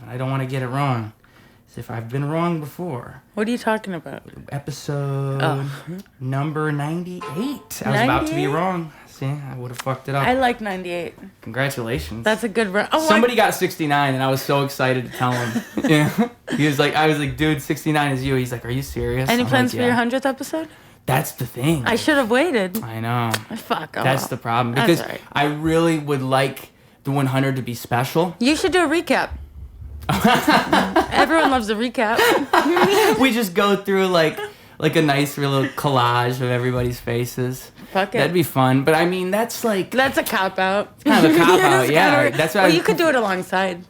7. I don't want to get it wrong. As if I've been wrong before. What are you talking about? Episode number 98. I was about to be wrong. See, I would have fucked it up. I like 98. Congratulations. That's a good run. Oh, somebody got 69, and I was so excited to tell him. Yeah. I was like, dude, 69 is you. He's like, are you serious? Any plans for your 100th episode? That's the thing. I should have waited. I know. Fuck off. That's the problem. Because I really would like the 100 to be special. You should do a recap. Everyone loves a recap. We just go through like a nice little collage of everybody's faces. Fuck it. That'd be fun. But I mean, that's a cop out. It's kind of a cop out. Yeah. That's what you could do it alongside.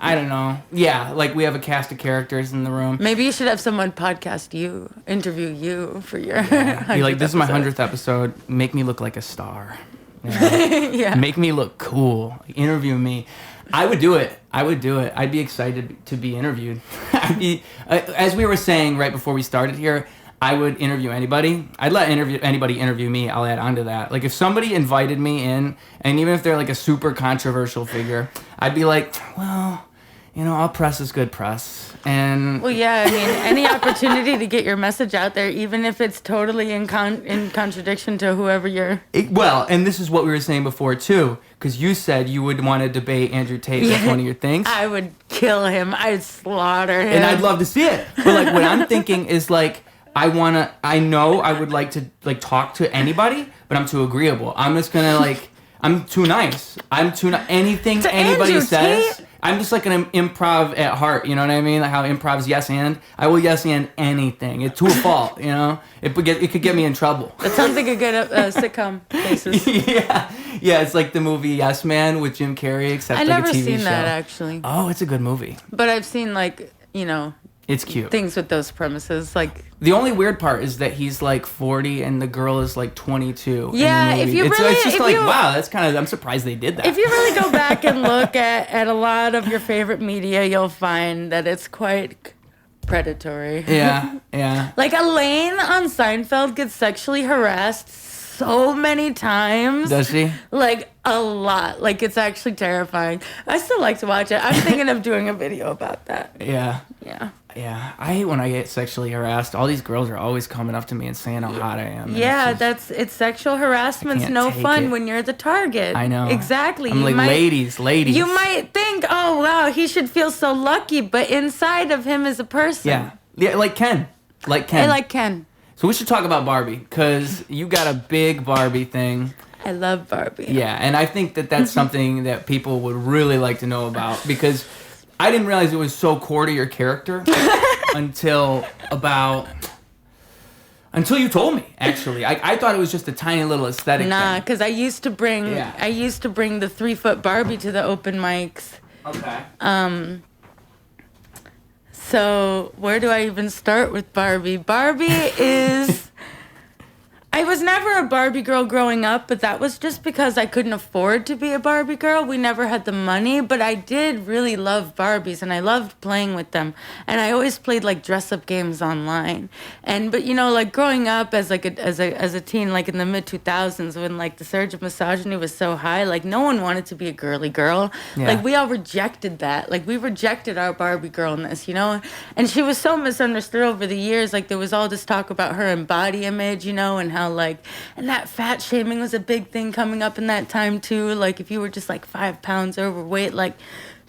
I don't know. Yeah, like we have a cast of characters in the room. Maybe you should have someone podcast you, interview you for your. Be like, this is my 100th episode. Make me look like a star. You know? Yeah. Make me look cool. Interview me. I would do it. I'd be excited to be interviewed. As we were saying right before we started here, I would interview anybody. I'd let anybody interview me. I'll add on to that. Like if somebody invited me in, and even if they're like a super controversial figure, I'd be like, well, all press is good press. And well, yeah, I mean, any opportunity to get your message out there, even if it's totally in contradiction to whoever you're. Well, and this is what we were saying before too, because you said you would want to debate Andrew Tate. That's one of your things. I would kill him. I'd slaughter him. And I'd love to see it. But like, what I'm thinking is like, I know I would like to like talk to anybody, but I'm too agreeable. I'm just gonna like, I'm too nice. Anything to anybody Andrew says. Tate? I'm just like an improv at heart, you know what I mean? Like how improv's yes and. I will yes and anything. It's to a fault, It could get me in trouble. That sounds like a good sitcom basis. Yeah, it's like the movie Yes Man with Jim Carrey, except I've like a TV show. never seen that actually. Oh, it's a good movie. But I've seen like, it's cute. Things with those premises, like the only weird part is that he's like 40 and the girl is like 22. Yeah, if you really, it's just like wow, that's kind of. I'm surprised they did that. If you really go back and look at a lot of your favorite media, you'll find that it's quite predatory. Yeah. Like Elaine on Seinfeld gets sexually harassed so many times. Does she? Like a lot. Like it's actually terrifying. I still like to watch it. I'm thinking of doing a video about that. Yeah. Yeah. I hate when I get sexually harassed. All these girls are always coming up to me and saying how hot I am. Yeah, it's sexual harassment's no fun when you're the target. I know. Exactly. I'm like, ladies. You might think, oh, wow, he should feel so lucky, but inside of him is a person. Yeah, like Ken. I like Ken. So we should talk about Barbie, because you got a big Barbie thing. I love Barbie. Yeah, and I think that's something that people would really like to know about, because I didn't realize it was so core to your character until you told me, actually. I thought it was just a tiny little aesthetic thing. Because I used to bring the 3-foot Barbie to the open mics. Okay. So where do I even start with Barbie? Barbie is... I was never a Barbie girl growing up, but that was just because I couldn't afford to be a Barbie girl. We never had the money, but I did really love Barbies, and I loved playing with them. And I always played like dress-up games online. But like growing up as a teen, like in the mid 2000s, when like the surge of misogyny was so high, like no one wanted to be a girly girl. Yeah. Like we all rejected that. Like we rejected our Barbie girlness, And she was so misunderstood over the years. Like there was all this talk about her and body image, and how and that fat shaming was a big thing coming up in that time too. Like if you were just like 5 pounds overweight, like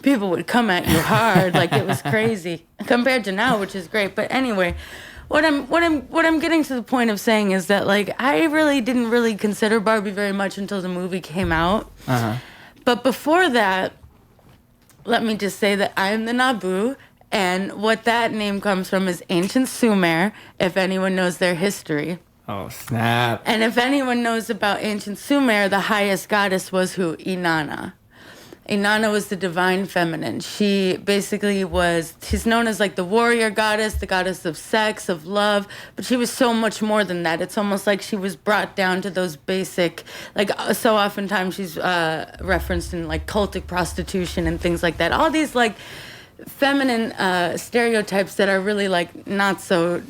people would come at you hard. Like it was crazy compared to now, which is great. But anyway, what I'm getting to the point of saying is that like I really didn't really consider Barbie very much until the movie came out. Uh-huh. But before that, let me just say that I'm the Nabu. And what that name comes from is ancient Sumer, if anyone knows their history. Oh, snap. And if anyone knows about ancient Sumer, the highest goddess was who? Inanna. Inanna was the divine feminine. She basically she's known as like the warrior goddess, the goddess of sex, of love, but she was so much more than that. It's almost like she was brought down to those basic, like so oftentimes she's referenced in like cultic prostitution and things like that. All these like feminine stereotypes that are really like not so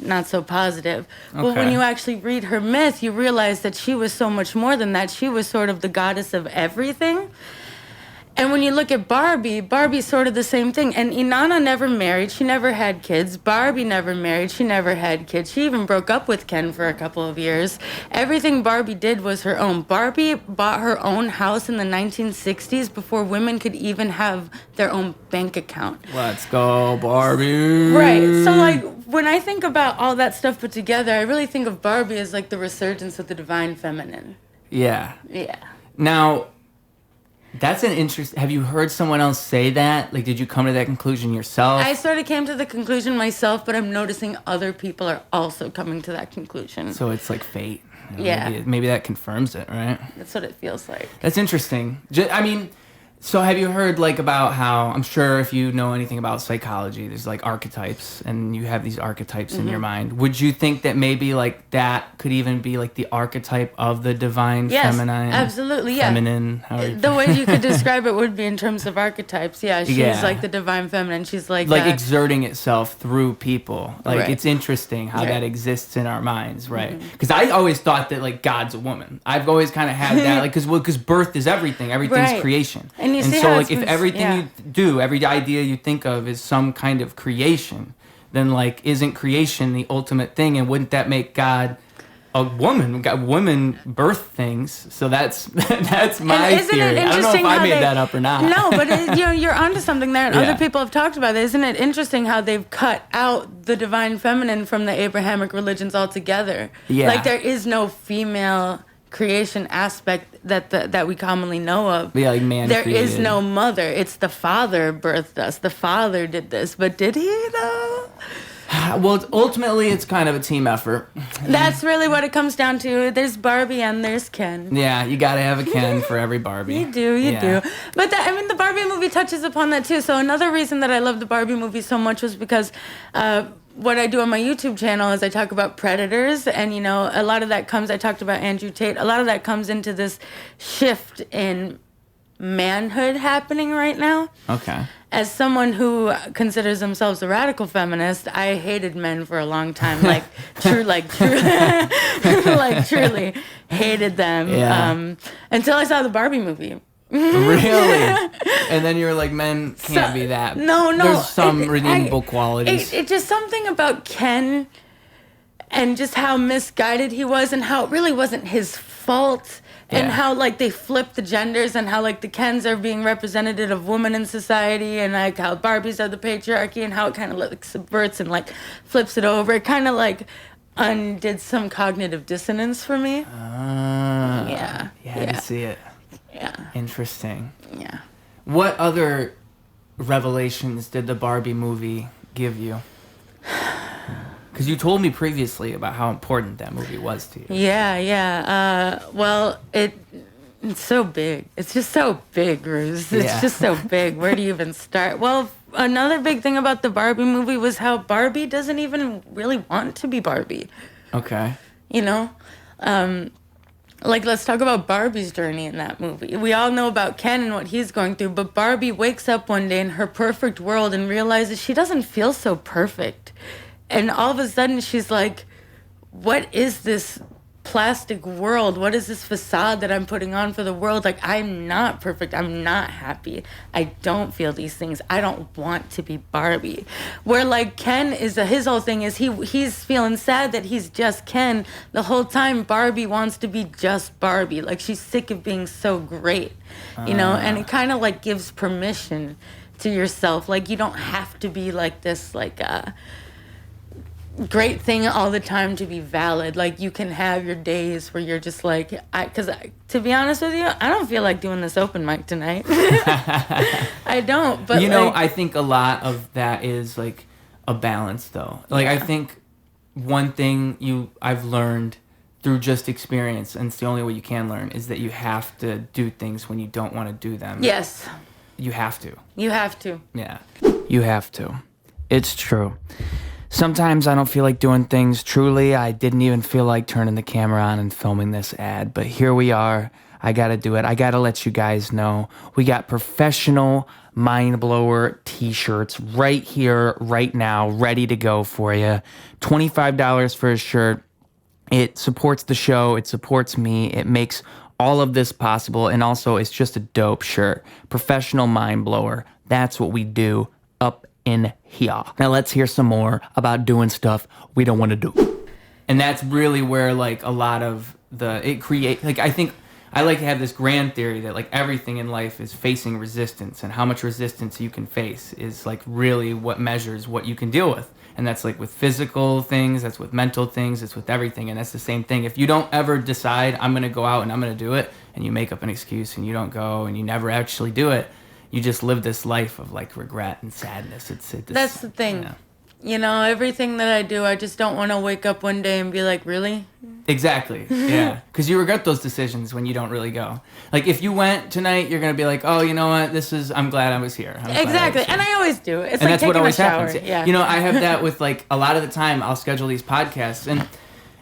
positive. Okay. But when you actually read her myth, you realize that she was so much more than that. She was sort of the goddess of everything. And when you look at Barbie's sort of the same thing. And Inanna never married. She never had kids. Barbie never married. She never had kids. She even broke up with Ken for a couple of years. Everything Barbie did was her own. Barbie bought her own house in the 1960s before women could even have their own bank account. Let's go, Barbie. Right. So, like, when I think about all that stuff put together, I really think of Barbie as, like, the resurgence of the divine feminine. Yeah. Yeah. Now, that's an interest. Have you heard someone else say that? Like, did you come to that conclusion yourself? I sort of came to the conclusion myself, but I'm noticing other people are also coming to that conclusion. So it's like fate. You know, Yeah. Maybe that confirms it, right? That's what it feels like. That's interesting. I mean, so have you heard like about how, I'm sure if you know anything about psychology, there's like archetypes and you have these archetypes in your mind. Would you think that maybe like that could even be like the archetype of the divine feminine? Absolutely, yeah. Feminine. The way you could describe it would be in terms of archetypes. Yeah, she's Yeah. like the divine feminine. She's like exerting itself through people. Like Right. it's interesting how Right. that exists in our minds, right? Because I always thought that like God's a woman. I've always kind of had that, like because birth is everything. Everything's Right. creation. And you see so how like it's if been- everything yeah. you do, every idea you think of is some kind of creation, then like isn't creation the ultimate thing? And wouldn't that make God a woman? Women birth things, so that's that's my And isn't it theory. I don't know if interesting I how made they- that up or not. No, but you're onto something there, and Yeah. other people have talked about it. Isn't it interesting how they've cut out the divine feminine from the Abrahamic religions altogether? Yeah. Like there is no female creation aspect that we commonly know of. Yeah, like man There is created. no mother. It's the father birthed us. The father did this, but did he though? Well, ultimately, it's kind of a team effort. That's really what it comes down to. There's Barbie and there's Ken. Yeah, you gotta have a Ken for every Barbie. You do. Yeah. But the Barbie movie touches upon that too. So another reason that I love the Barbie movie so much was because what I do on my YouTube channel is I talk about predators, and a lot of that comes. I talked about Andrew Tate. A lot of that comes into this shift in manhood happening right now. Okay. As someone who considers themselves a radical feminist, I hated men for a long time. Like truly hated them. Yeah. Until I saw the Barbie movie. Really? And then you were like, men can't be that. No. There's some redeemable qualities. It just something about Ken and just how misguided he was and how it really wasn't his fault. And Yeah. how like they flipped the genders and how like the Kens are being representative of women in society and like how Barbies are the patriarchy and how it kind of like subverts and like flips it over. It kind of like undid some cognitive dissonance for me. Yeah, I can see it. Yeah. Interesting. Yeah. What other revelations did the Barbie movie give you? Because you told me previously about how important that movie was to you. Yeah. Well, it's so big. It's just so big, Ruse. It's Yeah. just so big. Where do you even start? Well, another big thing about the Barbie movie was how Barbie doesn't even really want to be Barbie. Okay. Like, let's talk about Barbie's journey in that movie. We all know about Ken and what he's going through, but Barbie wakes up one day in her perfect world and realizes she doesn't feel so perfect. And all of a sudden, she's like, what is this plastic world? What is this facade that I'm putting on for the world? Like, I'm not perfect. I'm not happy. I don't feel these things. I don't want to be Barbie. Where, like, Ken is, his whole thing is he's feeling sad that he's just Ken. The whole time, Barbie wants to be just Barbie. Like, she's sick of being so great, And it kind of, like, gives permission to yourself. Like, you don't have to be, like, this, like, great thing all the time to be valid. Like, you can have your days where you're just like, to be honest with you, I don't feel like doing this open mic tonight. I don't, but I think a lot of that is like a balance though. Like, I think one thing I've learned through just experience, and it's the only way you can learn, is that you have to do things when you don't want to do them. Yes. You have to. You have to. Yeah. You have to. It's true. Sometimes I don't feel like doing things. Truly, I didn't even feel like turning the camera on and filming this ad. But here we are. I gotta do it. I gotta let you guys know. We got professional mind blower t-shirts right here, right now, ready to go for you. $25 for a shirt. It supports the show. It supports me. It makes all of this possible, and also it's just a dope shirt. Professional mind blower. That's what we do up in here. Now let's hear some more about doing stuff we don't want to do. And that's really where like a lot of I think I like to have this grand theory that like everything in life is facing resistance, and how much resistance you can face is like really what measures what you can deal with. And that's like with physical things, that's with mental things, it's with everything. And that's the same thing. If you don't ever decide I'm going to go out and I'm going to do it, and you make up an excuse and you don't go and you never actually do it, you just live this life of like regret and sadness. That's the thing. You know, everything that I do, I just don't want to wake up one day and be like, really? Exactly. Yeah. Because you regret those decisions when you don't really go. Like if you went tonight, you're going to be like, oh, you know what? I'm glad I was here. Exactly. And I always do. It's and like that's what taking always a shower. happens. Yeah. You know, I have that with like a lot of the time I'll schedule these podcasts and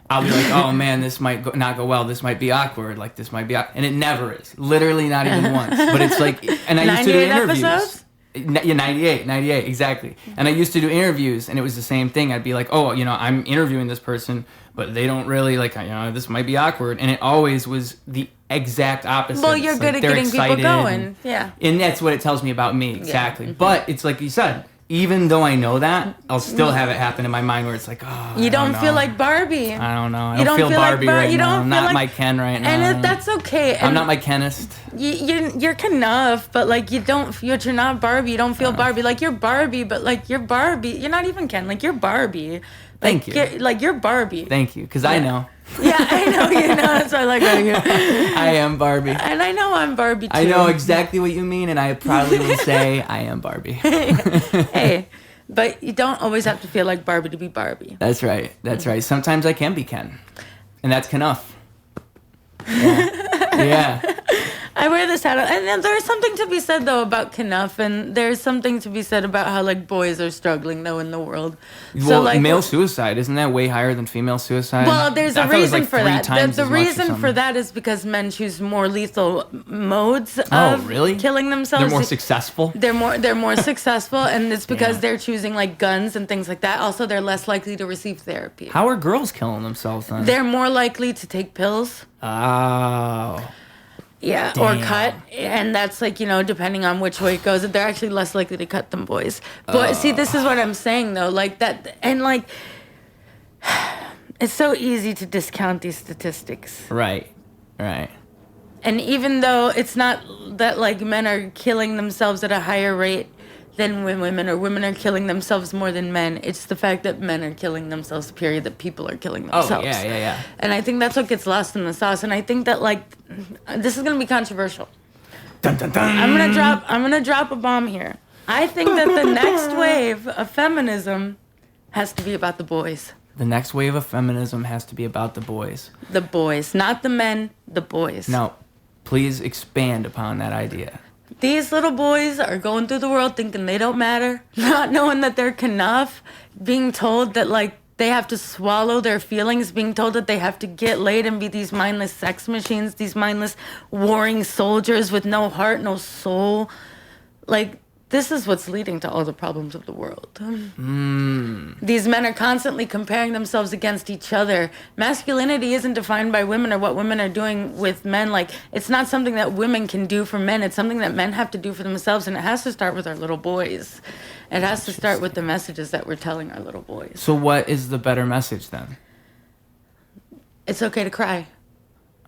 I'll be like, oh man, this might not go well. This might be awkward. Like this might be, and it never is. Literally not even once. But it's like, and I used to do interviews. Episodes? Yeah, 98, exactly. And I used to do interviews, and it was the same thing. I'd be like, oh, you know, I'm interviewing this person, but they don't really, like, you know, this might be awkward. And it always was the exact opposite. Well, you're good at getting people going. Yeah. And that's what it tells me about me, exactly. Yeah. But it's like you said, even though I know that, I'll still have it happen in my mind where it's like, oh, you don't feel like Barbie. I don't know. I don't feel Barbie right now. I'm not my Ken right now. And that's okay. I'm not my Kenist. You're KENough, but like you're not Barbie. You don't feel Barbie. Like you're Barbie, but like you're Barbie. You're not even Ken. Like you're Barbie. Thank you. You're Barbie. Thank you, because I know. Yeah, I know you know. That's why I like you. I am Barbie. And I know I'm Barbie too. I know exactly what you mean, and I proudly will say I am Barbie. Hey, but you don't always have to feel like Barbie to be Barbie. That's right. That's right. Sometimes I can be Ken, and that's KENough. Yeah. I wear this hat, and there's something to be said though about KENough, and there's something to be said about how like boys are struggling though in the world. Well, so, like, male suicide, isn't that way higher than female suicide? Well, there's a reason for that. The reason for that that is because men choose more lethal modes of killing themselves. They're more successful. They're more successful, and it's because they're choosing like guns and things like that. Also, they're less likely to receive therapy. How are girls killing themselves then? They're more likely to take pills. Oh. Yeah, damn. Or cut, and that's like, you know, depending on which way it goes, they're actually less likely to cut than boys. But see, this is what I'm saying though, like that, and like, it's so easy to discount these statistics. Right. And even though it's not that like men are killing themselves at a higher rate than women, or women are killing themselves more than men, it's the fact that men are killing themselves, period, that people are killing themselves. Oh, yeah. And I think that's what gets lost in the sauce. And I think that like, this is gonna be controversial. Dun, dun, dun. I'm gonna drop a bomb here. I think that the next wave of feminism has to be about the boys. The next wave of feminism has to be about the boys. The boys, not the men, the boys. Now, please expand upon that idea. These little boys are going through the world thinking they don't matter, not knowing that they're KENough, being told that like they have to swallow their feelings, being told that they have to get laid and be these mindless sex machines, these mindless warring soldiers with no heart, no soul. Like, this is what's leading to all the problems of the world. These men are constantly comparing themselves against each other. Masculinity isn't defined by women or what women are doing with men. Like, it's not something that women can do for men. It's something that men have to do for themselves, and it has to start with our little boys. It has to start with the messages that we're telling our little boys. So what is the better message then? It's okay to cry.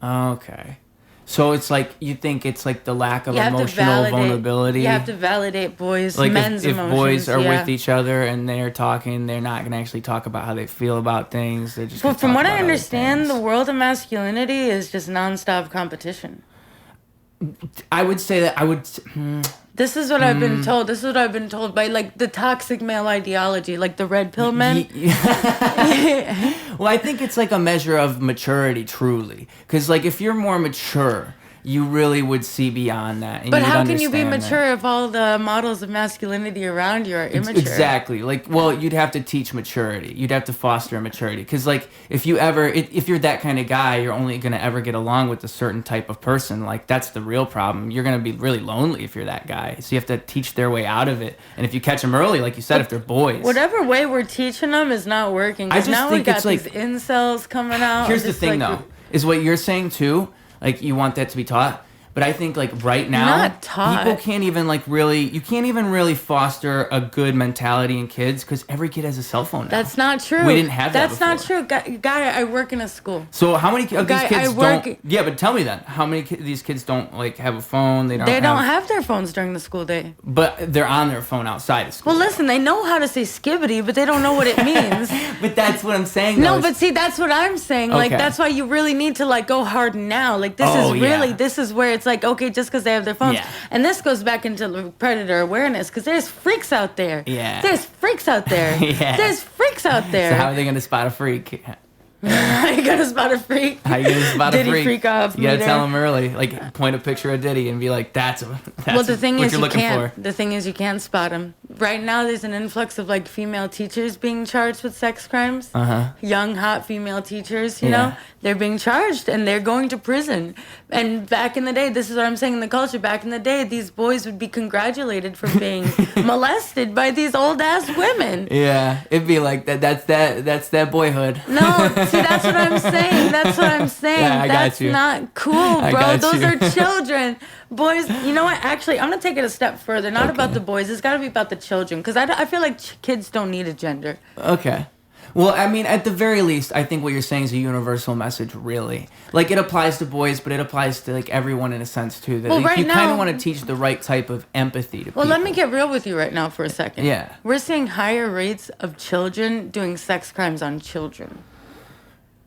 Okay. So it's like, you think it's like the lack of emotional vulnerability? You have to validate boys, like men's if emotions. Boys are with each other and they're talking, they're not going to actually talk about how they feel about things. They're just. Well, from what I understand, the world of masculinity is just nonstop competition. I would say that This is what I've been told. This is what I've been told by like the toxic male ideology, like the red pill men. Well, I think it's like a measure of maturity, truly. Because like if you're more mature, you really would see beyond that. And but how can you be mature if all the models of masculinity around you are immature? Exactly. Like, well, you'd have to teach maturity. You'd have to foster maturity. Because, like, if you're that kind of guy, you're only going to ever get along with a certain type of person. Like, that's the real problem. You're going to be really lonely if you're that guy. So you have to teach their way out of it. And if you catch them early, like you said, if they're boys. Whatever way we're teaching them is not working. Because now we got these incels coming out. Here's the thing, though, is what you're saying, too. like you want that to be taught. But I think like right now, Not taught. people can't even like really, you can't even really foster a good mentality in kids because every kid has a cell phone now. That's not true. We didn't have that That's not before. true. Guy, I work in a school. So how many of these kids work- don't? Yeah, but tell me then, how many of these kids don't like have a phone? They don't have their phones during the school day. But they're on their phone outside of school. Well, listen, they know how to say skibbity, but they don't know what it means. But that's what I'm saying. No, though, but see, that's what I'm saying. Like, Okay. that's why you really need to, like, go hard now. Like, this Oh, is really, yeah. this is where it's like, okay, just because they have their phones. Yeah. And this goes back into predator awareness, because there's freaks out there. Yeah. There's freaks out there. Yeah. There's freaks out there. So how are they gonna spot a freak? How you gonna spot a freak? How you gonna spot a Diddy freak? freak off You gotta meter. tell them early. Like point a picture of Diddy and be like, that's Well, the thing what is, you're you looking can't. for. The thing is, you can't spot them. Right now, there's an influx of like female teachers being charged with sex crimes. Young, hot female teachers. You know, Yeah. they're being charged and they're going to prison. And back in the day, this is what I'm saying in the culture. Back in the day, these boys would be congratulated for being molested by these old ass women. Yeah, it'd be like that. That's that boyhood. No, see, that's what I'm saying. That's what I'm saying. Yeah, I got That's you. not cool, I bro. got Those you. are children. Boys, you know what? Actually, I'm going to take it a step further. Not about the boys. It's got to be about the children. Because I feel like kids don't need a gender. Okay. Well, I mean, at the very least, I think what you're saying is a universal message, really. Like, it applies to boys, but it applies to, like, everyone in a sense, too. That Well, like, right you kind now- of want to teach the right type of empathy to Well, people. let me get real with you right now for a second. Yeah. We're seeing higher rates of children doing sex crimes on children.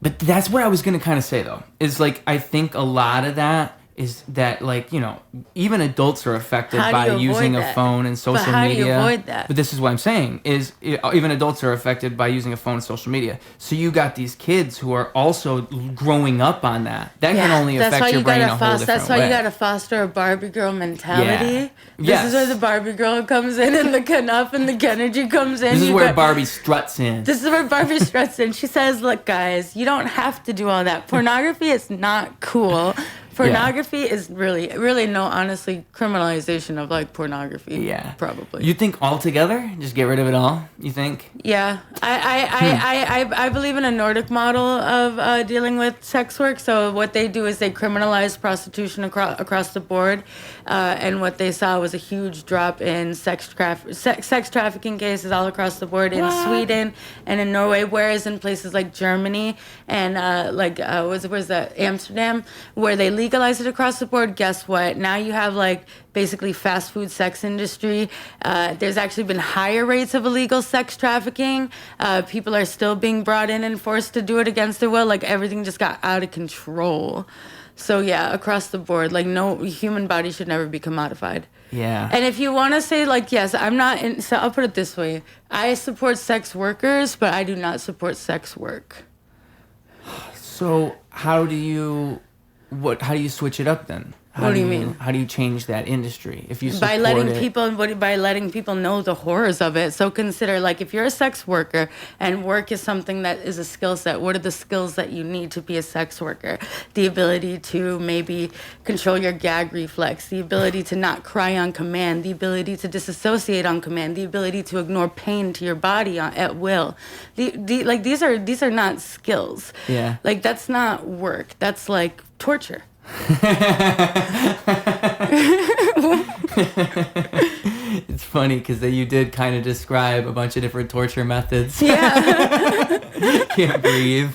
But that's what I was going to kind of say, though. Is, like, I think a lot of that is that, like, you know, even adults are affected How do by you avoid using a that? phone and social how do you media. avoid that? But this is what I'm saying, is even adults are affected by using a phone and social media. So you got these kids who are also growing up on that. That can only affect your brain a whole different That's why way. you gotta foster a Barbie girl mentality. Yeah. This Yes. is where the Barbie girl comes in and the KENough and the Kenergy comes in. This is You where got- Barbie struts in. This is where Barbie struts in. She says, look, guys, you don't have to do all that. Pornography is not cool. Pornography is really no, honestly, criminalization of, like, pornography. Yeah. Probably. You think altogether? Just get rid of it all? You think? Yeah, I believe in a Nordic model of dealing with sex work. So what they do is they criminalize prostitution across the board, and what they saw was a huge drop in sex trafficking cases all across the board in Sweden and in Norway. Whereas in places like Germany and where's that, Amsterdam, where they legalized it across the board. Guess what? Now you have like basically fast food sex industry. There's actually been higher rates of illegal sex trafficking. People are still being brought in and forced to do it against their will. Like everything just got out of control. So yeah, across the board, like no human body should never be commodified. Yeah. And if you want to say like, yes, I'm not in, so I'll put it this way. I support sex workers, but I do not support sex work. So how do you switch it up then? What do you mean? How do you change that industry if you support By letting it? by letting people know the horrors of it. So consider, like, if you're a sex worker and work is something that is a skill set, what are the skills that you need to be a sex worker? The ability to maybe control your gag reflex, the ability to not cry on command, the ability to disassociate on command, the ability to ignore pain to your body at will. Like these are not skills. Yeah. Like that's not work. That's like torture. It's funny because you did kind of describe a bunch of different torture methods. Yeah. Can't breathe.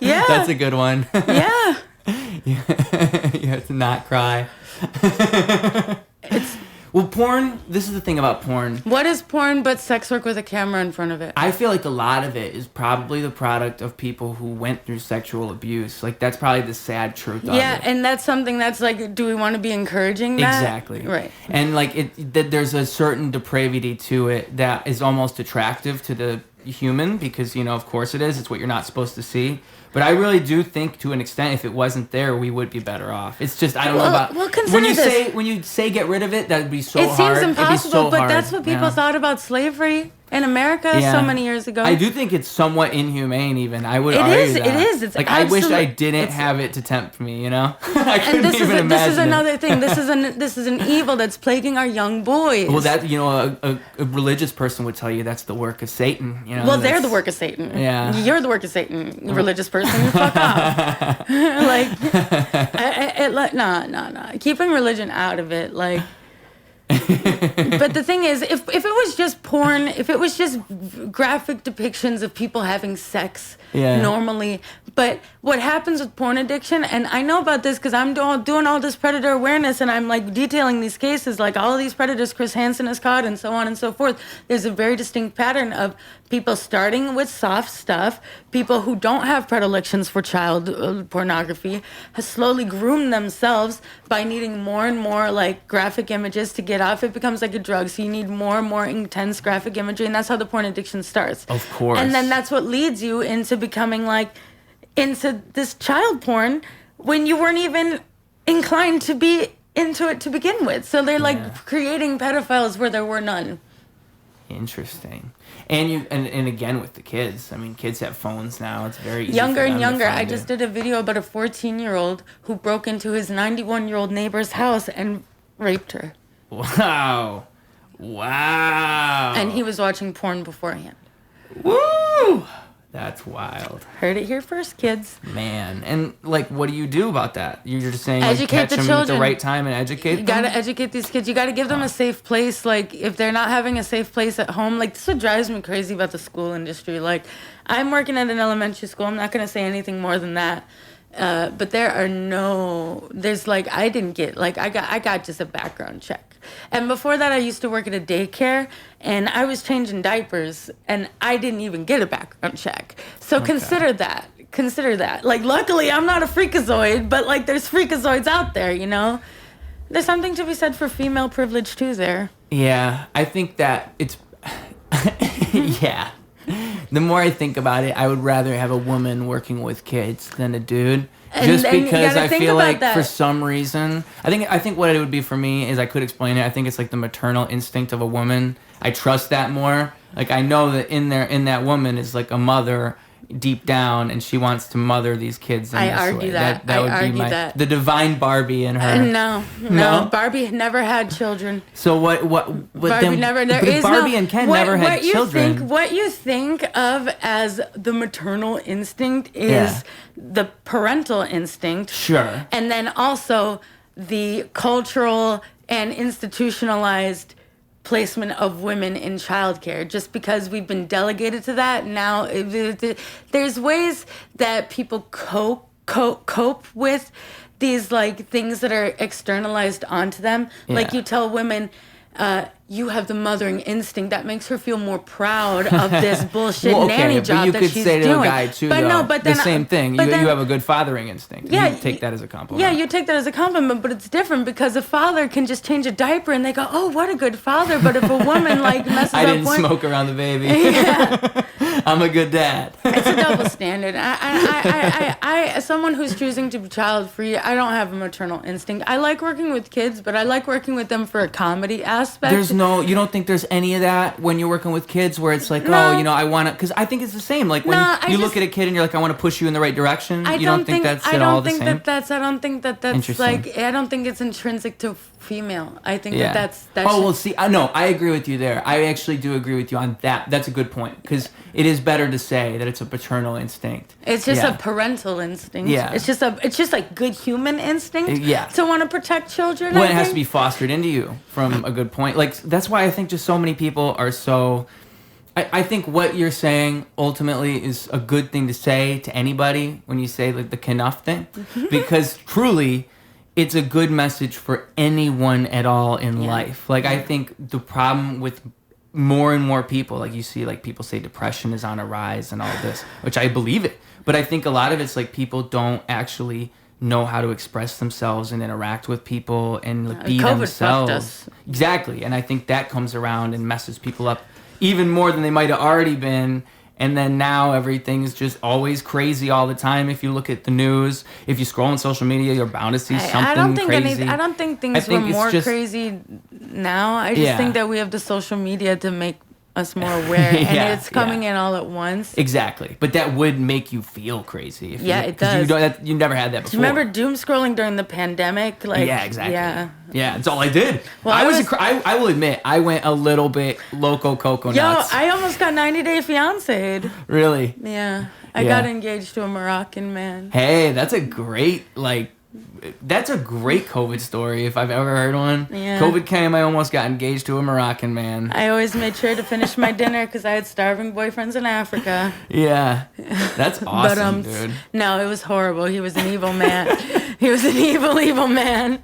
Yeah. That's a good one. Yeah. You have to not cry. It's Well, porn, this is the thing about porn. what is porn but sex work with a camera in front of it? I feel like a lot of it is probably the product of people who went through sexual abuse. Like, that's probably the sad truth of Yeah, it. and that's something that's like, do we want to be encouraging that? Exactly. Right. And, like, there's a certain depravity to it that is almost attractive to the human because, you know, of course it is. It's what you're not supposed to see. But I really do think, to an extent, if it wasn't there, we would be better off. It's just I don't know about consider when you this. say get rid of it. That'd be so It hard. seems impossible, It'd be so but hard. that's what people Yeah. thought about slavery. In America, so many years ago. I do think it's somewhat inhumane. Even I would It argue is. that. It is. It's like I wish I absolute- didn't it's- have it to tempt me. You know, I And couldn't even imagine. this is it. another thing. This is an evil that's plaguing our young boys. Well, that a religious person would tell you that's the work of Satan. You know. Well, they're the work of Satan. Yeah. You're the work of Satan, you religious person. You fuck off. Like, no. Keeping religion out of it, like. But the thing is, if it was just porn, if it was just graphic depictions of people having sex normally, but what happens with porn addiction, and I know about this because I'm doing all this predator awareness, and I'm like detailing these cases, like all of these predators Chris Hansen has caught, and so on and so forth. There's a very distinct pattern of people starting with soft stuff, people who don't have predilections for child pornography, has slowly groomed themselves by needing more and more like graphic images to get off. It becomes like a drug, so you need more and more intense graphic imagery, and that's how the porn addiction starts. Of course. And then that's what leads you into becoming like into this child porn when you weren't even inclined to be into it to begin with. So they're like creating pedophiles where there were none. Interesting. And and again with the kids. I mean, kids have phones now. It's very easy Younger for them and to younger. find I it. just did a video about a 14-year-old who broke into his 91-year-old neighbor's house and raped her. Wow. And he was watching porn beforehand. Woo! That's wild. Heard it here first, kids. Man. And, like, what do you do about that? You're just saying, like, Educate catch the them at the children. right time and educate You them? gotta educate these kids. You gotta give them a safe place. Like, if they're not having a safe place at home, like, this is what drives me crazy about the school industry. Like, I'm working at an elementary school. I'm not gonna say anything more than that. But there's like, I didn't get, like, I got just a background check. And before that, I used to work at a daycare, and I was changing diapers, and I didn't even get a background check. So consider that. Like, luckily, I'm not a freakazoid, but, like, there's freakazoids out there, you know? There's something to be said for female privilege, too, there. Yeah, I think that it's... yeah. The more I think about it, I would rather have a woman working with kids than a dude. Just And you because gotta I think feel about like that. for some reason, I think what it would be for me is I could explain it. I think it's like the maternal instinct of a woman. I trust that more. Like I know that in that woman is like a mother deep down, and she wants to mother these kids. I argue that. That would be the divine Barbie in her. No. Barbie never had children. So what? Barbie never. There is Barbie and Ken never had children. What you think of as the maternal instinct is the parental instinct. Sure. And then also the cultural and institutionalized placement of women in childcare. Just because we've been delegated to that, now there's ways that people cope with these like things that are externalized onto them. Like you tell women, you have the mothering instinct. That makes her feel more proud of this bullshit nanny job but that you could she's say to doing. a guy too, but though, no, but then the same thing. You have a good fathering instinct. Yeah, You take that as a compliment. Yeah, you take that as a compliment, but it's different because a father can just change a diaper and they go, "Oh, what a good father." But if a woman like messes I up, didn't smoke around the baby. Yeah. I'm a good dad. It's a double standard. I, as someone who's choosing to be child free, I don't have a maternal instinct. I like working with kids, but I like working with them for a comedy aspect. You don't think there's any of that when you're working with kids where it's like, I want to, because I think it's the same. Like when you look at a kid and you're like, I want to push you in the right direction. You don't think that's at all the same? I don't think that's like, I don't think it's intrinsic to female. I think that's see, I agree with you there. I actually do agree with you on that. That's a good point, because it is better to say that it's a paternal instinct. It's just a parental instinct. Yeah. It's just like good human instinct. Yeah. To want to protect children. Well, it has to be fostered into you from a good point. Like that's why I think just so many people are so. I think what you're saying ultimately is a good thing to say to anybody when you say like the KENough thing, because truly, it's a good message for anyone at all in life. Like I think the problem with more and more people, like you see, like people say depression is on a rise and all this, which I believe it. But I think a lot of it's like people don't actually know how to express themselves and interact with people and like, be COVID themselves. fucked us. Exactly. And I think that comes around and messes people up even more than they might have already been. And then now everything's just always crazy all the time. If you look at the news, if you scroll on social media, you're bound to see something crazy. I don't think things were more crazy now. I just think that we have the social media to make us more aware, and Yeah, it's coming in all at once. Exactly, but that would make you feel crazy. It does. You never had that before. Do you remember doom scrolling during the pandemic? Like, yeah, exactly. Yeah, that's all I did. Well, I will admit, I went a little bit loco coco nuts. I almost got 90 Day Fiancé'd. Really? Yeah, I got engaged to a Moroccan man. Hey, that's a great COVID story if I've ever heard one. Yeah. COVID came, I almost got engaged to a Moroccan man. I always made sure to finish my dinner because I had starving boyfriends in Africa. Yeah, that's awesome, dude. No, it was horrible. He was an evil man. He was an evil man.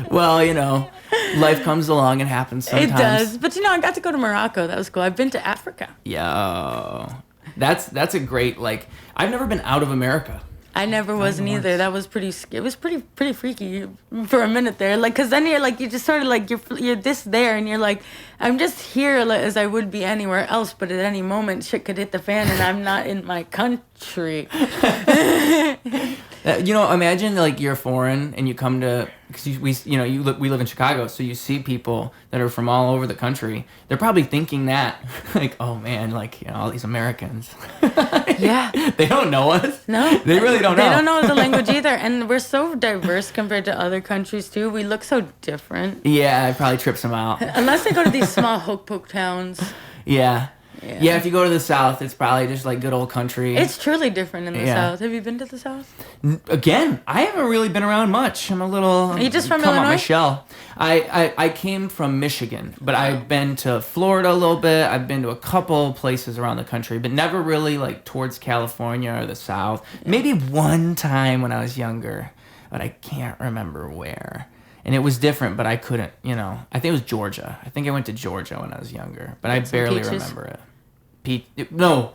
Well, life comes along and happens sometimes. It does. But, I got to go to Morocco. That was cool. I've been to Africa. Yo, that's a great, I've never been out of America. I never was either. That was it was pretty freaky for a minute there. Cause then you just sort of you're this there and you're like, I'm just here as I would be anywhere else, but at any moment shit could hit the fan and I'm not in my country. Imagine you're foreign and you come to, because we live in Chicago, so you see people that are from all over the country. They're probably thinking that, oh man, all these Americans. Yeah. They don't know us. No. They really don't know. They don't know the language either. And we're so diverse compared to other countries too. We look so different. Yeah, it probably trips them out. Unless they go to these small hook-poke towns. Yeah. Yeah, if you go to the South, it's probably just good old country. It's truly different in the South. Have you been to the South? Again, I haven't really been around much. I'm a little... Are you just from come Illinois? Out my shell. I came from Michigan, but I've been to Florida a little bit. I've been to a couple places around the country, but never really towards California or the South. Yeah. Maybe one time when I was younger, but I can't remember where. And it was different, but I couldn't, I think it was Georgia. I think I went to Georgia when I was younger, but I barely remember it. No,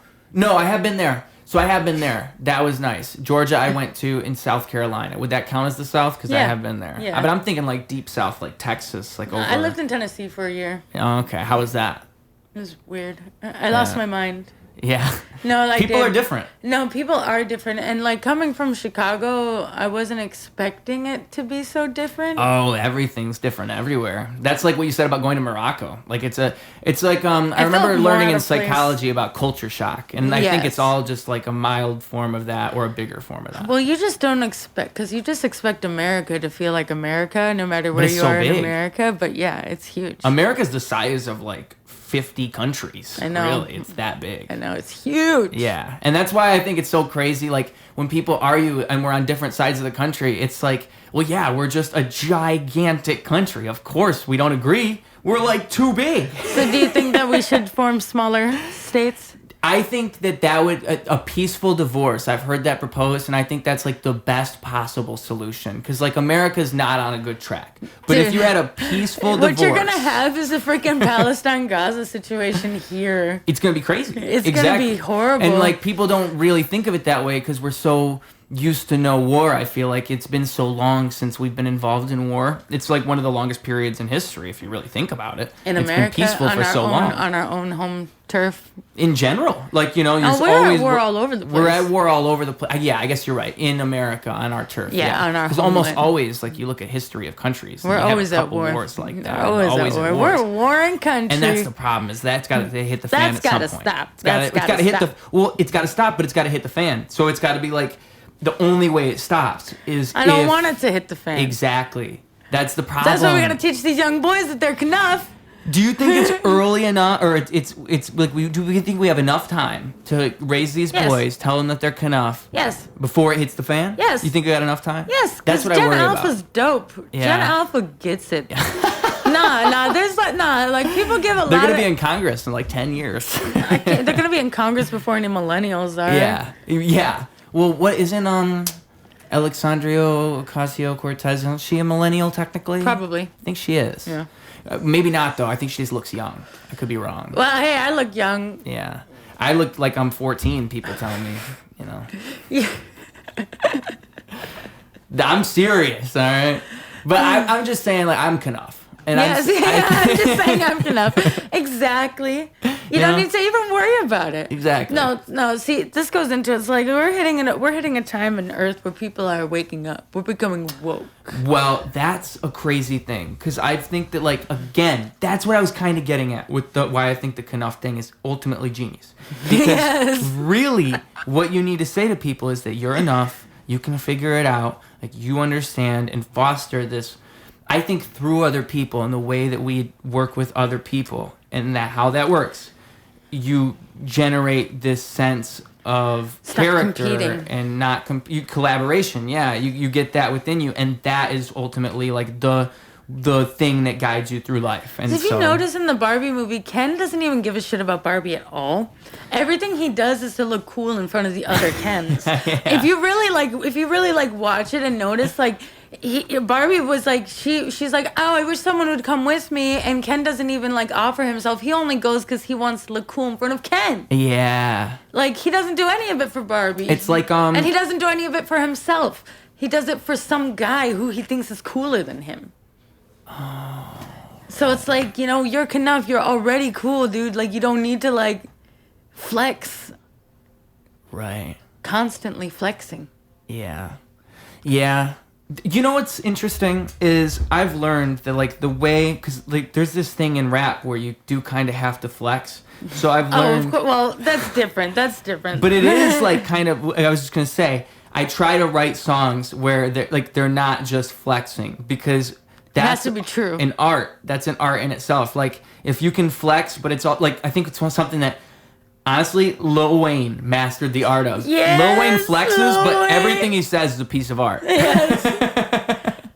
I have been there. So I have been there. That was nice. Georgia, I went to in South Carolina. Would that count as the South? Because I have been there. Yeah. But I'm thinking deep South, Texas, over. I lived in Tennessee for a year. Oh, okay. How was that? It was weird. I lost my mind. Yeah. No, people are different. No, people are different. And coming from Chicago, I wasn't expecting it to be so different. Oh, everything's different everywhere. That's what you said about going to Morocco. I remember learning in psychology about culture shock. And I think it's all just a mild form of that or a bigger form of that. Well, you just don't expect, because you just expect America to feel like America no matter where you are in America. But yeah, it's huge. America's the size of 50 countries. I know. Really, it's that big. I know, it's huge. Yeah, and that's why I think it's so crazy. When people argue and we're on different sides of the country, it's well, yeah, we're just a gigantic country. Of course, we don't agree. We're too big. So do you think that we should form smaller states? I think that would a peaceful divorce. I've heard that proposed, and I think that's the best possible solution. Because America's not on a good track. But if you had a peaceful divorce, what you're gonna have is a freaking Palestine-Gaza situation here. It's gonna be crazy. It's gonna be horrible. And people don't really think of it that way because we're so used to no war. I feel it's been so long since we've been involved in war. It's one of the longest periods in history if you really think about it. In it's America, been peaceful for so long. On our own home turf. In general, we're at war all over the place. We're at war all over the place. Yeah, I guess you're right. In America, on our turf. Yeah, on our. Because almost always, you look at history of countries. We're always at war. Wars like that. Always at war. We're a warring country. And that's the problem. Is that's got to hit the fan at some point. That's got to stop. It's got to hit the. Well, it's got to stop, but it's got to hit the fan. So it's got to be the only way it stops is. I don't want it to hit the fan. Exactly. That's the problem. That's why we got to teach these young boys that they're KENough. Do you think it's early enough, or do we think we have enough time to raise these boys, tell them that they're KENough? Yes. Before it hits the fan? Yes. You think we got enough time? Yes. That's what I worry about. Gen Alpha's dope. Yeah. Gen Alpha gets it. There's people give a lot. They're gonna be in Congress in 10 years. They're gonna be in Congress before any millennials are. Yeah. Well, what isn't Alexandria Ocasio-Cortez? Isn't she a millennial technically? Probably. I think she is. Yeah. Maybe not though. I think she just looks young. I could be wrong. Well, hey, I look young. Yeah, I look like I'm 14. People telling me, Yeah. I'm serious, all right. But I'm just saying, I'm KENough. And Yes, I'm just saying I'm KENough. Exactly. You don't need to even worry about it. Exactly. No. See, this goes into it's like we're hitting a time in Earth where people are waking up. We're becoming woke. Well, that's a crazy thing because I think that, like, again, that's what I was kind of getting at with why I think the KENough thing is ultimately genius. Because really, what you need to say to people is that you're enough. You can figure it out. Like, you understand and foster this. I think through other people and the way that we work with other people and that how that works, you generate this sense of character competing. and not collaboration. Yeah, you get that within you, and that is ultimately like the thing that guides you through life. And Did you notice in the Barbie movie, Ken doesn't even give a shit about Barbie at all. Everything he does is to look cool in front of the other Kens. Yeah. If you really watch it and notice, like, Barbie was like, she's like, oh, I wish someone would come with me, and Ken doesn't even like offer himself. He only goes because he wants to look cool in front of Ken. Yeah. Like, he doesn't do any of it for Barbie. It's like and he doesn't do any of it for himself. He does it for some guy who he thinks is cooler than him. Oh. So it's like, you're KENough. You're already cool, dude. Like, you don't need to like flex. Right. Constantly flexing. Yeah. Yeah. You know what's interesting is I've learned that, like, the way, because, like, there's this thing in rap where you do kind of have to flex. So I've learned. Oh, of course. Well, that's different. But it is like kind of. I was just gonna say I try to write songs where they're not just flexing because that's it has to be true. An art. That's an art in itself. Like, if you can flex, but it's all like I think it's something that. Honestly, Lil Wayne mastered the art of. Yes, Lil Wayne flexes, Lil but Wayne. everything he says is a piece of art. Yes.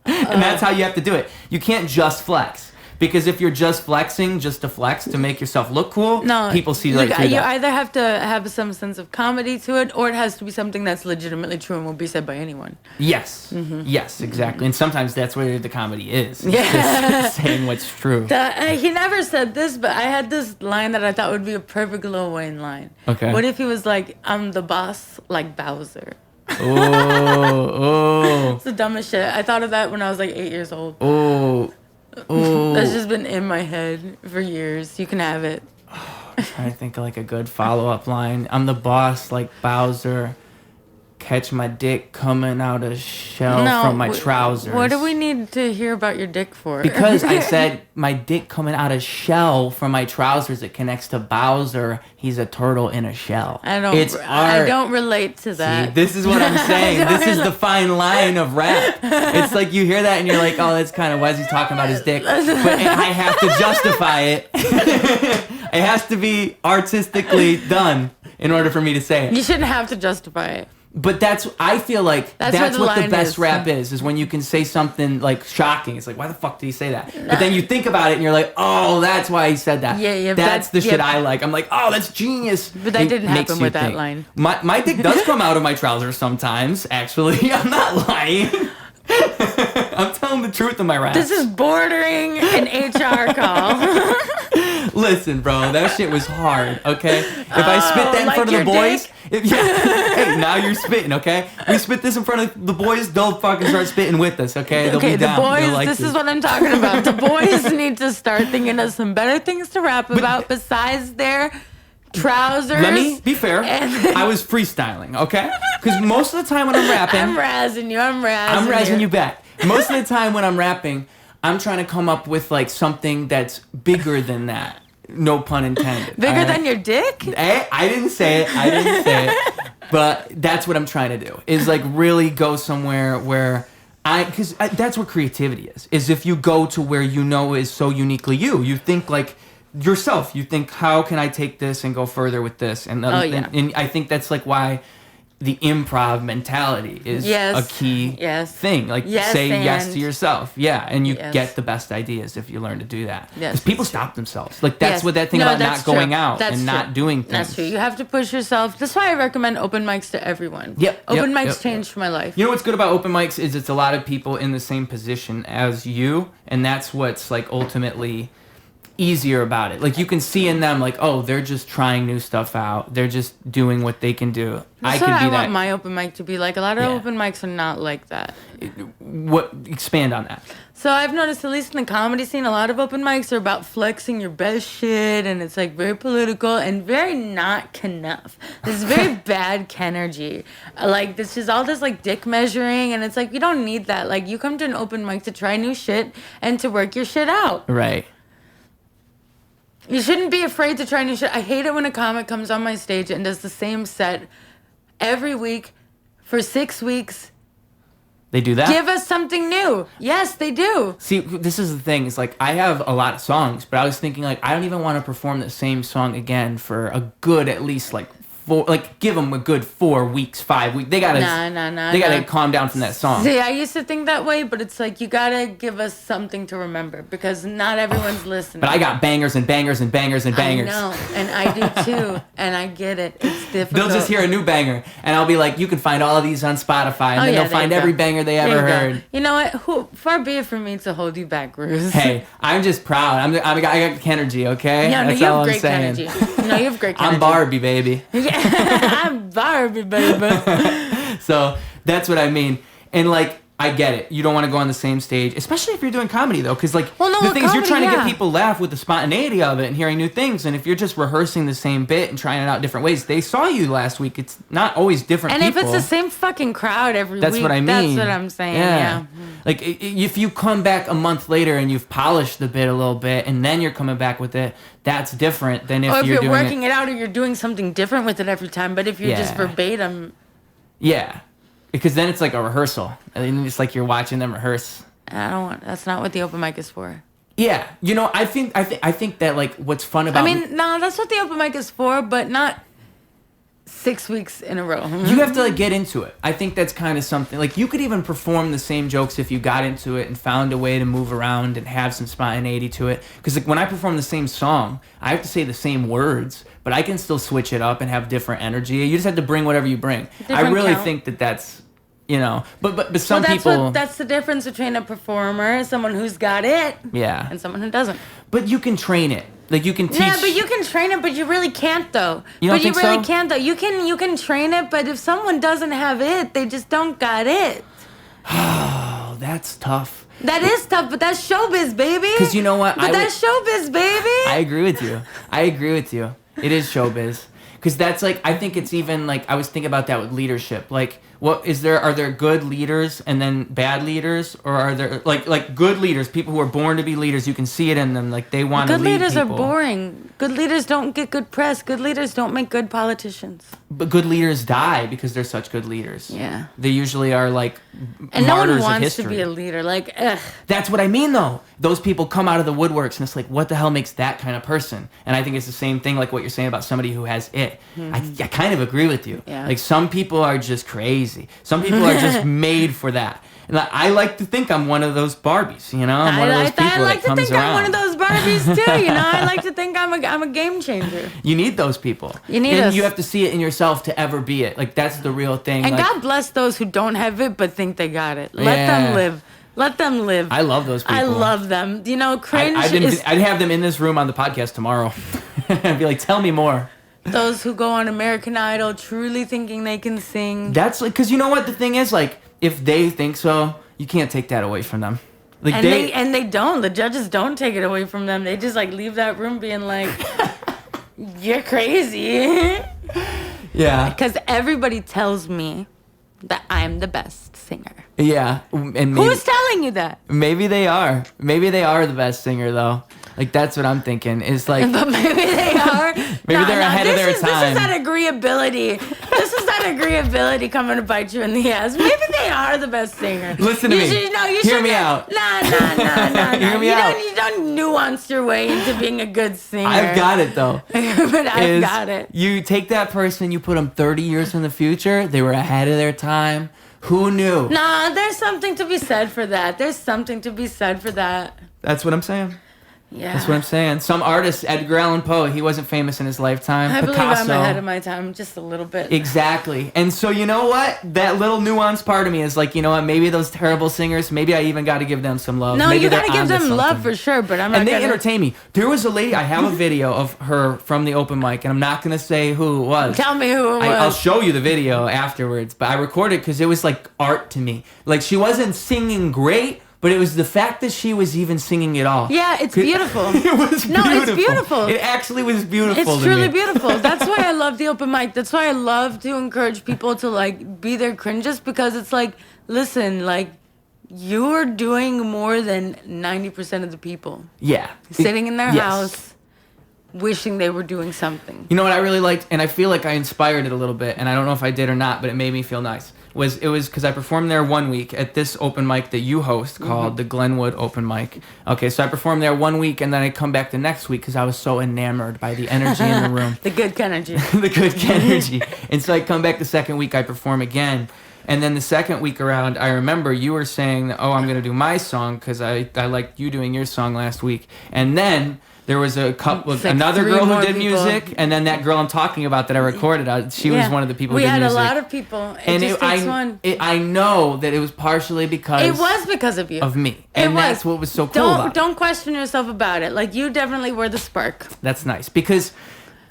And that's how you have to do it. You can't just flex. Because if you're just flexing, just to flex, to make yourself look cool, people see right through you that. either have to have some sense of comedy to it, or it has to be something that's legitimately true and will be said by anyone. Yes. Mm-hmm. Yes, exactly. And sometimes that's where the comedy is. Yeah. Just saying what's true. He never said this, but I had this line that I thought would be a perfect Lil Wayne line. Okay. What if he was like, I'm the boss like Bowser? Oh. It's the dumbest shit. I thought of that when I was like 8 years old. Oh. That's just been in my head for years. You can have it. I'm trying to think of like a good follow-up line. I'm the boss like Bowser. Catch my dick coming out of shell from my trousers. What do we need to hear about your dick for? Because I said my dick coming out of shell from my trousers. It connects to Bowser. He's a turtle in a shell. It's art. I don't relate to that. See, this is what I'm saying. This is the fine line of rap. It's like you hear that and you're like, oh, that's kind of why is he talking about his dick? But I have to justify it. It has to be artistically done in order for me to say it. You shouldn't have to justify it. But I feel like that's what the best rap is when you can say something like shocking. It's like, why the fuck did he say that? But then you think about it and you're like, oh, that's why he said that. Yeah. That's the shit I like. I'm like, oh, that's genius. But that didn't happen with that line. My dick does come out of my trousers sometimes, actually. I'm not lying. I'm telling the truth in my raps. This is bordering an HR call. Listen, bro, that shit was hard, okay? If I spit that in front of the boys... hey, now you're spitting, okay? We spit this in front of the boys, they'll fucking start spitting with us, okay? They'll be down. The boys, like this is what I'm talking about. The boys need to start thinking of some better things to rap about besides their trousers. Let me be fair. I was freestyling, okay? Because most of the time when I'm rapping... I'm razzing you. I'm razzing you back. Most of the time when I'm rapping, I'm trying to come up with like something that's bigger than that. No pun intended. Bigger than your dick? Hey, I didn't say it. But that's what I'm trying to do. Is like really go somewhere where because that's what creativity is if you go to where you know is so uniquely you. You think like yourself. You think, how can I take this and go further with this? And I think that's like why the improv mentality is a key thing. Like, say yes to yourself. Yeah, and you get the best ideas if you learn to do that. Because people stop themselves. Like, that's what that thing about not going out and not doing things. That's true. You have to push yourself. That's why I recommend open mics to everyone. Open mics changed my life. You know what's good about open mics is it's a lot of people in the same position as you, and that's what's, like, ultimately... easier about it. Like you can see in them, like, oh, they're just trying new stuff out. They're just doing what they can do. That's I could what be I that. want my open mic to be like. A lot of open mics are not like that. What? Expand on that. So I've noticed, at least in the comedy scene, a lot of open mics are about flexing your best shit, and it's like very political and very not KENough. This is very bad Kenergy. Like this is all this like dick measuring, and it's like you don't need that. Like you come to an open mic to try new shit and to work your shit out. Right. You shouldn't be afraid to try new shit. I hate it when a comic comes on my stage and does the same set every week for 6 weeks. They do that? Give us something new. Yes, they do. See, this is the thing. It's like I have a lot of songs, but I was thinking like I don't even want to perform the same song again for a good at least like 4. Like give them a good 4 weeks, 5 weeks. They gotta They gotta calm down from that song. See, I used to think that way, but it's like you gotta give us something to remember because not everyone's listening. But I got bangers and bangers and bangers and bangers. I know, and I do too, and I get it. It's difficult. They'll just hear a new banger, and I'll be like, you can find all of these on Spotify, and then they'll find every banger they ever heard. You know what? Far be it from me to hold you back, Bruce. Hey, I'm just proud. I got Kenergy, okay? Yeah, That's you all have I'm great saying. Kenergy. No, you have great Kenergy. I'm Barbie, baby. I'm Barbie, baby. So that's what I mean. And like, I get it. You don't want to go on the same stage, especially if you're doing comedy, though. Because like, the thing is, you're trying to get people laugh with the spontaneity of it and hearing new things. And if you're just rehearsing the same bit and trying it out different ways, they saw you last week. It's not always different people. And if it's the same fucking crowd every week, that's what I mean. That's what I'm saying, yeah. Like, if you come back a month later and you've polished the bit a little bit and then you're coming back with it, that's different than if you're doing working it out or you're doing something different with it every time. But if you're just verbatim... Yeah. Because then it's like a rehearsal. And it's like you're watching them rehearse. That's not what the open mic is for. Yeah. You know, I think that, like, what's fun about... no, that's what the open mic is for, but not 6 weeks in a row. You have to, like, get into it. I think that's kind of something... Like, you could even perform the same jokes if you got into it and found a way to move around and have some spontaneity to it. Because, like, when I perform the same song, I have to say the same words, but I can still switch it up and have different energy. You just have to bring whatever you bring. I really think that's... You know, but some people... That's the difference between a performer, someone who's got it, and someone who doesn't. But you can train it. Like, you can teach... Yeah, but you can train it, but you really can't, though. You don't think so? But you really can't, though. You can train it, but if someone doesn't have it, they just don't got it. Oh, that's tough. That is tough, but that's showbiz, baby. Because you know what? That's showbiz, baby. I agree with you. It is showbiz. Because that's like, I think it's even like, I was thinking about that with leadership. Like, are there good leaders and then bad leaders? Or are there like good leaders, people who are born to be leaders, you can see it in them, like they want to lead people. Good leaders are boring. Good leaders don't get good press. Good leaders don't make good politicians. But good leaders die because they're such good leaders. Yeah. They usually are like and martyrs no one of history. wants to be a leader. Like, ugh. That's what I mean, though. Those people come out of the woodworks, and it's like, what the hell makes that kind of person? And I think it's the same thing, like what you're saying about somebody who has it. Mm-hmm. I kind of agree with you. Yeah. Like, some people are just crazy. Some people are just made for that. And I like to think I'm one of those Barbies, you know? I'm one of those people that comes around. I'm one of those Barbies, too, you know? I like to think I'm a game changer. You need those people. You need us. You have to see it in yourself to ever be it. Like, that's the real thing. And like, God bless those who don't have it but think they got it. Let them live. Let them live. I love those people. I love them. You know, cringe I'd have them in this room on the podcast tomorrow. I'd be like, tell me more. Those who go on American Idol truly thinking they can sing. That's like, because you know what the thing is? Like, if they think so, you can't take that away from them. Like and they don't. The judges don't take it away from them. They just like leave that room being like, you're crazy. Yeah. Because everybody tells me that I'm the best singer. Yeah. And maybe, who's telling you that? Maybe they are. Maybe they are the best singer, though. Like, that's what I'm thinking. It's like... But maybe they are. Maybe they're ahead of their time. This is that agreeability. This is that agreeability coming to bite you in the ass. Maybe they are the best singer. Listen to me. Hear me out. Nah. Hear me out. You don't nuance your way into being a good singer. I've got it, though. But I've got it. You take that person, you put them 30 years in the future, they were ahead of their time. Who knew? Nah, there's something to be said for that. There's something to be said for that. That's what I'm saying. Yeah. That's what I'm saying. Some artists, Edgar Allan Poe, he wasn't famous in his lifetime. I believe Picasso. I'm ahead of my time just a little bit. Exactly. And so you know what? That little nuanced part of me is like, you know what? Maybe those terrible singers, maybe I even got to give them some love. No, maybe you got to they're give them onto love something. for sure, but I'm not And they gonna... entertain me. There was a lady, I have a video of her from the open mic, and I'm not going to say who it was. Tell me who it was. I'll show you the video afterwards, but I recorded because it was like art to me. Like, she wasn't singing great, but it was the fact that she was even singing at all. Yeah, it's beautiful. It was beautiful. No, it's beautiful. It actually was beautiful. It's truly beautiful. That's why I love the open mic. That's why I love to encourage people to like be their cringes, because it's like, listen, like, you're doing more than 90% of the people. Yeah. Sitting in their Yes. house, wishing they were doing something. You know what I really liked, and I feel like I inspired it a little bit, and I don't know if I did or not, but it made me feel nice. It was because I performed there one week at this open mic that you host called the Glenwood Open Mic. Okay, so I performed there one week, and then I come back the next week because I was so enamored by the energy in the room. The good Kenergy. The good Kenergy. And so I come back the second week, I perform again. And then the second week around, I remember you were saying, oh, I'm going to do my song because I liked you doing your song last week. And then there was a couple, It's like another 3 girl who more did people. music, and then that girl I'm talking about that I recorded, she was one of the people who We did had music. a lot of people. And It just takes one. I know that it was partially because It was because of you. of me. And that's what was so cool about it. Don't question yourself about it. Like, you definitely were the spark. That's nice because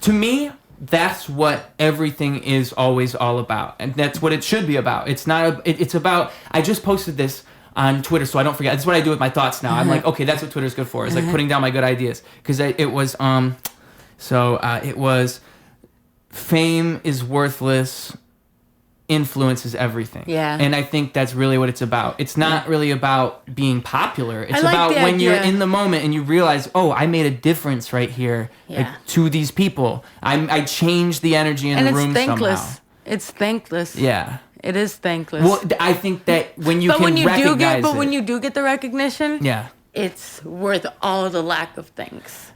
to me, that's what everything is always all about, and that's what it should be about. It's not. It's about. I just posted this on Twitter, so I don't forget. That's what I do with my thoughts now. I'm like, okay, that's what Twitter's good for. It's like putting down my good ideas because it was. It was. Fame is worthless. Influence is everything. Yeah. And I think that's really what it's about. It's not really about being popular. It's like about the when you're idea. in the moment and you realize, oh, I made a difference right here like, Yeah. to these people. I changed the energy in And the it's room thankless. somehow. It's thankless. Yeah. It is thankless. Well, I think that when you but can when you recognize when it, you do get the recognition, yeah. it's worth all the lack of thanks.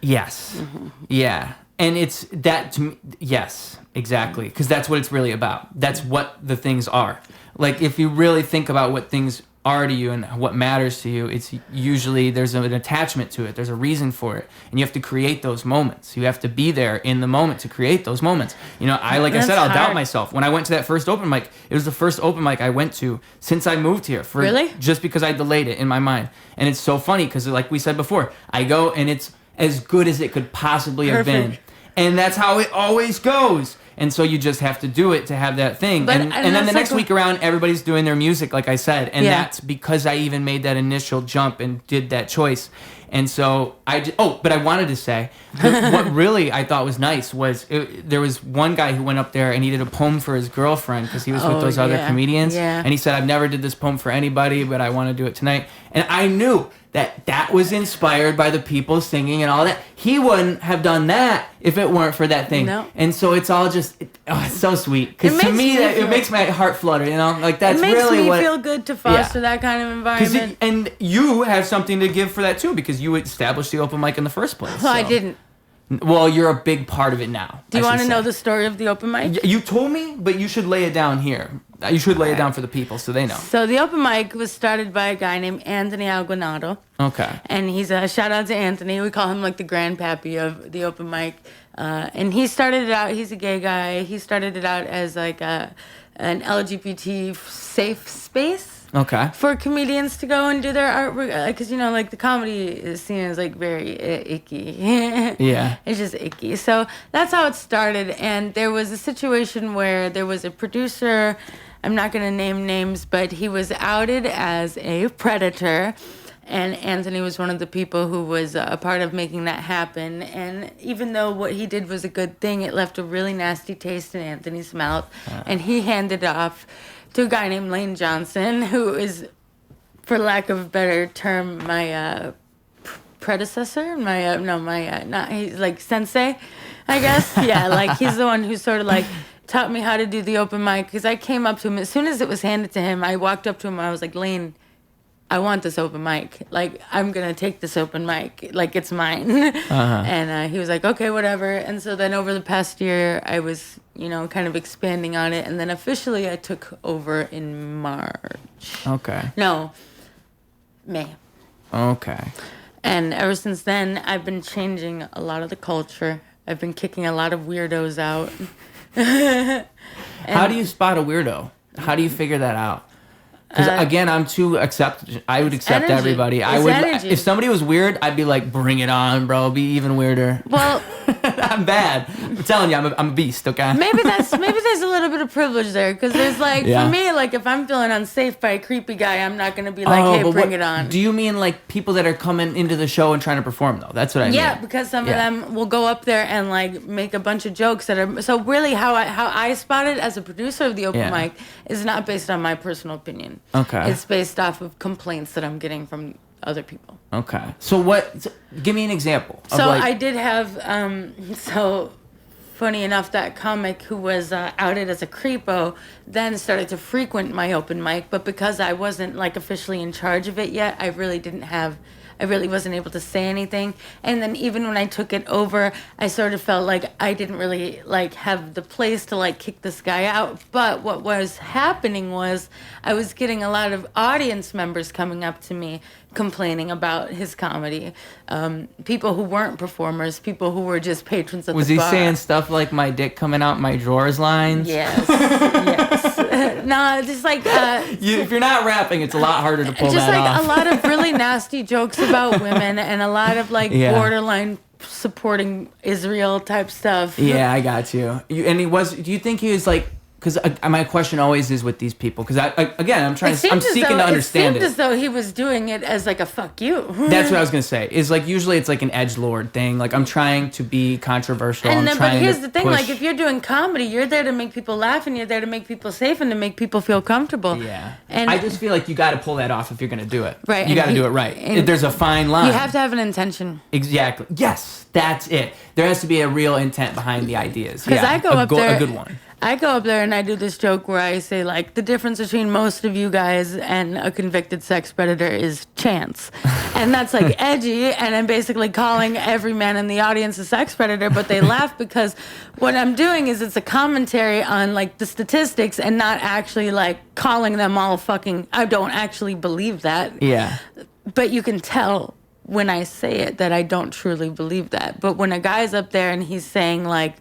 Yes. Mm-hmm. Yeah. And it's that to me, yes, exactly. Because that's what it's really about. That's what the things are. Like, if you really think about what things are to you and what matters to you, it's usually there's an attachment to it. There's a reason for it. And you have to create those moments. You have to be there in the moment to create those moments. You know, I That's said, I'll doubt hard. myself. When I went to that first open mic, it was the first open mic I went to since I moved here. Really? Just because I delayed it in my mind. And it's so funny because, like we said before, I go and it's as good as it could possibly have been. Perfect. And that's how it always goes. And so you just have to do it to have that thing. But- and and then that's the next like week around, everybody's doing their music, like I said. And Yeah. that's because I even made that initial jump and did that choice. And so but I wanted to say, what really I thought was nice was there was one guy who went up there and he did a poem for his girlfriend because he was with those other yeah. comedians. Yeah. And he said, I've never did this poem for anybody, but I want to do it tonight. And I knew that was inspired by the people singing and all that. He wouldn't have done that if it weren't for that thing. No. And so it's all just, it's so sweet. Because It to makes me, me it feel- makes my heart flutter, you know? Like, that's It makes really me what... feel good to foster that kind of environment. and you have something to give for that, too, because you established the open mic in the first place. Well, I so. didn't. Well, you're a big part of it now. Do you I want should to know say. the story of the open mic? You told me, but you should lay it down here. You should lay it down for the people so they know. So the open mic was started by a guy named Anthony Alguinato. Okay. And he's a shout out to Anthony. We call him like the grandpappy of the open mic. And he started it out, he's a gay guy. He started it out as like an LGBT safe space Okay. for comedians to go and do their artwork. Because, you know, like the comedy scene is like very icky. Yeah. It's just icky. So that's how it started. And there was a situation where there was a producer, I'm not going to name names, but he was outed as a predator. And Anthony was one of the people who was a part of making that happen. And even though what he did was a good thing, it left a really nasty taste in Anthony's mouth. And he handed it off to a guy named Lane Johnson, who is, for lack of a better term, my predecessor. He's like sensei, I guess. Yeah, like he's the one who sort of like taught me how to do the open mic. Because I came up to him, as soon as it was handed to him, I walked up to him and I was like, Lane, I want this open mic. Like, I'm going to take this open mic. Like, it's mine. And he was like, okay, whatever. And so then over the past year, I was, you know, kind of expanding on it. And then officially I took over in March. Okay. No, May. Okay. And ever since then, I've been changing a lot of the culture. I've been kicking a lot of weirdos out. How do you spot a weirdo? How do you figure that out? Because again, I'm too accepting. I would accept energy. everybody. I It's would. energy. If somebody was weird, I'd be like, bring it on, bro. Be even weirder. Well, I'm bad. I'm telling you, I'm a beast. Okay. maybe there's a little bit of privilege there, because there's like, Yeah. for me, like if I'm feeling unsafe by a creepy guy, I'm not gonna be like, hey, but bring it on. Do you mean like people that are coming into the show and trying to perform though? That's what I mean. Yeah, because some of them will go up there and like make a bunch of jokes that are so really how I spot it as a producer of the open mic is not based on my personal opinion. Okay. It's based off of complaints that I'm getting from other people. Okay. So give me an example. Of So like, I did have so funny enough, that comic who was outed as a creepo then started to frequent my open mic, but because I wasn't like officially in charge of it yet, I really wasn't able to say anything. And then even when I took it over, I sort of felt like I didn't really like have the place to like kick this guy out. But what was happening was I was getting a lot of audience members coming up to me complaining about his comedy. People who weren't performers, people who were just patrons of the bar. Was he saying stuff like my dick coming out my drawers lines? Yes, yes. No, just like... If you're not rapping, it's a lot harder to pull just that like off. a lot of really nasty jokes about women and a lot of like borderline supporting Israel type stuff. Yeah, I got you. Do you think he was like... Because my question always is with these people. Because I'm seeking to understand it. It seemed as though he was doing it as like a fuck you. That's what I was gonna say. Is like usually it's like an edgelord thing. Like I'm trying to be controversial. But here's the thing: like if you're doing comedy, you're there to make people laugh, and you're there to make people safe, and to make people feel comfortable. Yeah. And I just feel like you got to pull that off if you're gonna do it. Right. You got to do it right. There's a fine line. You have to have an intention. Exactly. Yes, that's it. There has to be a real intent behind the ideas. Because I go up there. A good one. I go up there and I do this joke where I say, like, the difference between most of you guys and a convicted sex predator is chance. And that's, like, edgy, and I'm basically calling every man in the audience a sex predator, but they laugh because what I'm doing is it's a commentary on, like, the statistics and not actually, like, calling them all fucking... I don't actually believe that. Yeah. But you can tell when I say it that I don't truly believe that. But when a guy's up there and he's saying, like,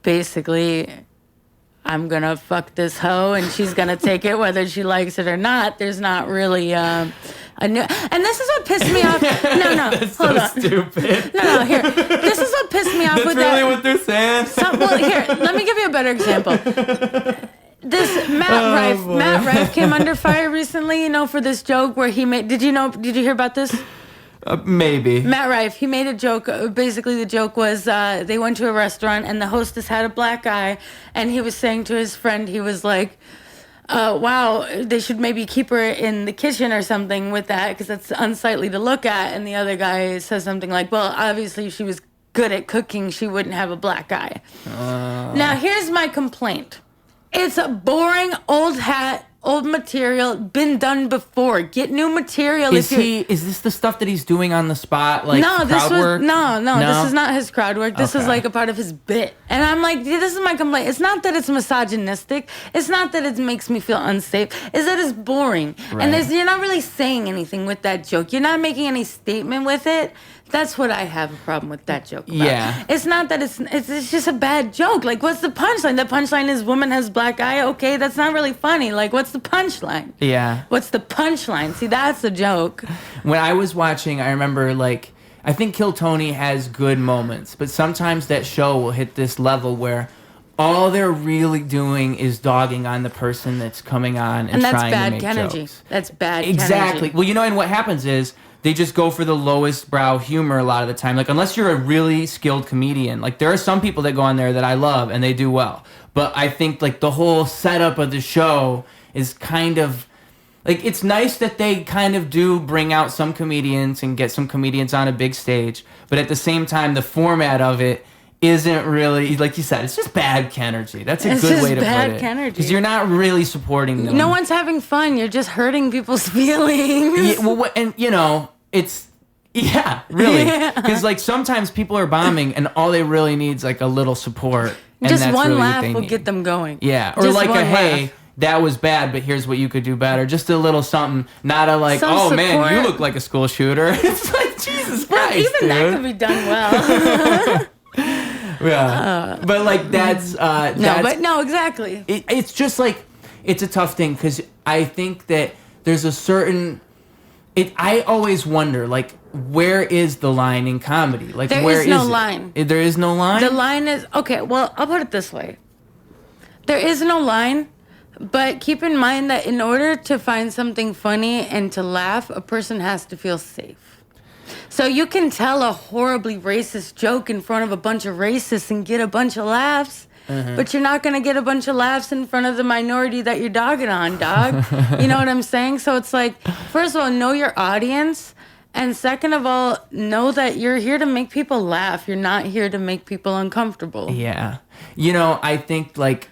basically... I'm gonna fuck this hoe and she's gonna take it whether she likes it or not. There's not really a new, and this is what pissed me off. No, That's hold so on. stupid. No, here. This is what pissed me off That's with really that. what they're saying. Well, here, let me give you a better example. This Matt Rife came under fire recently, for this joke where he made. Did you hear about this? Maybe. Matt Rife, he made a joke. Basically, the joke was they went to a restaurant and the hostess had a black eye, and he was saying to his friend, he was like, wow, they should maybe keep her in the kitchen or something with that because that's unsightly to look at. And the other guy says something like, well, obviously, if she was good at cooking, she wouldn't have a black eye. Now, here's my complaint. It's a boring old hat. Old material, been done before. Get new material. Is this the stuff that he's doing on the spot, like no, crowd work? No, this is not his crowd work. This is like a part of his bit. And I'm like, this is my complaint. It's not that it's misogynistic. It's not that it makes me feel unsafe. It's that it's boring. Right. And you're not really saying anything with that joke. You're not making any statement with it. That's what I have a problem with that joke about. Yeah. It's not that it's just a bad joke. Like, what's the punchline? The punchline is woman has black eye. Okay, that's not really funny. Like, what's the punchline? Yeah. What's the punchline? See, that's a joke. When I was watching, I remember, like, I think Kill Tony has good moments, but sometimes that show will hit this level where all they're really doing is dogging on the person that's coming on and trying to make jokes. That's bad Exactly. Kenergy. Well, and what happens is they just go for the lowest brow humor a lot of the time. Like, unless you're a really skilled comedian. Like, there are some people that go on there that I love, and they do well. But I think, like, the whole setup of the show is kind of... Like, it's nice that they kind of do bring out some comedians and get some comedians on a big stage. But at the same time, the format of it isn't really... Like you said, it's just bad Kenergy. That's a good way to put it. It's just bad Kenergy. Because you're not really supporting them. No one's having fun. You're just hurting people's feelings. Yeah, well, and, it's... Yeah, really. Because, like, sometimes people are bombing and all they really need is, like, a little support. And just that's one really laugh what they will need. get them going. Yeah, or Just like one hey, laugh. that was bad, but here's what you could do better. Just a little something, not a like, Some oh, man, support. you look like a school shooter. It's like, Jesus Jesus Christ, Even dude. that could be done well. Yeah, but like that's no, exactly. it's just like it's a tough thing because I think that there's a certain. I always wonder like where is the line in comedy? Like where is no it? line. There is no line. The line is okay. Well, I'll put it this way: there is no line, but keep in mind that in order to find something funny and to laugh, a person has to feel safe. So you can tell a horribly racist joke in front of a bunch of racists and get a bunch of laughs, but you're not going to get a bunch of laughs in front of the minority that you're dogging on, dog. You know what I'm saying? So it's like, first of all, know your audience. And second of all, know that you're here to make people laugh. You're not here to make people uncomfortable. Yeah. You know, I think that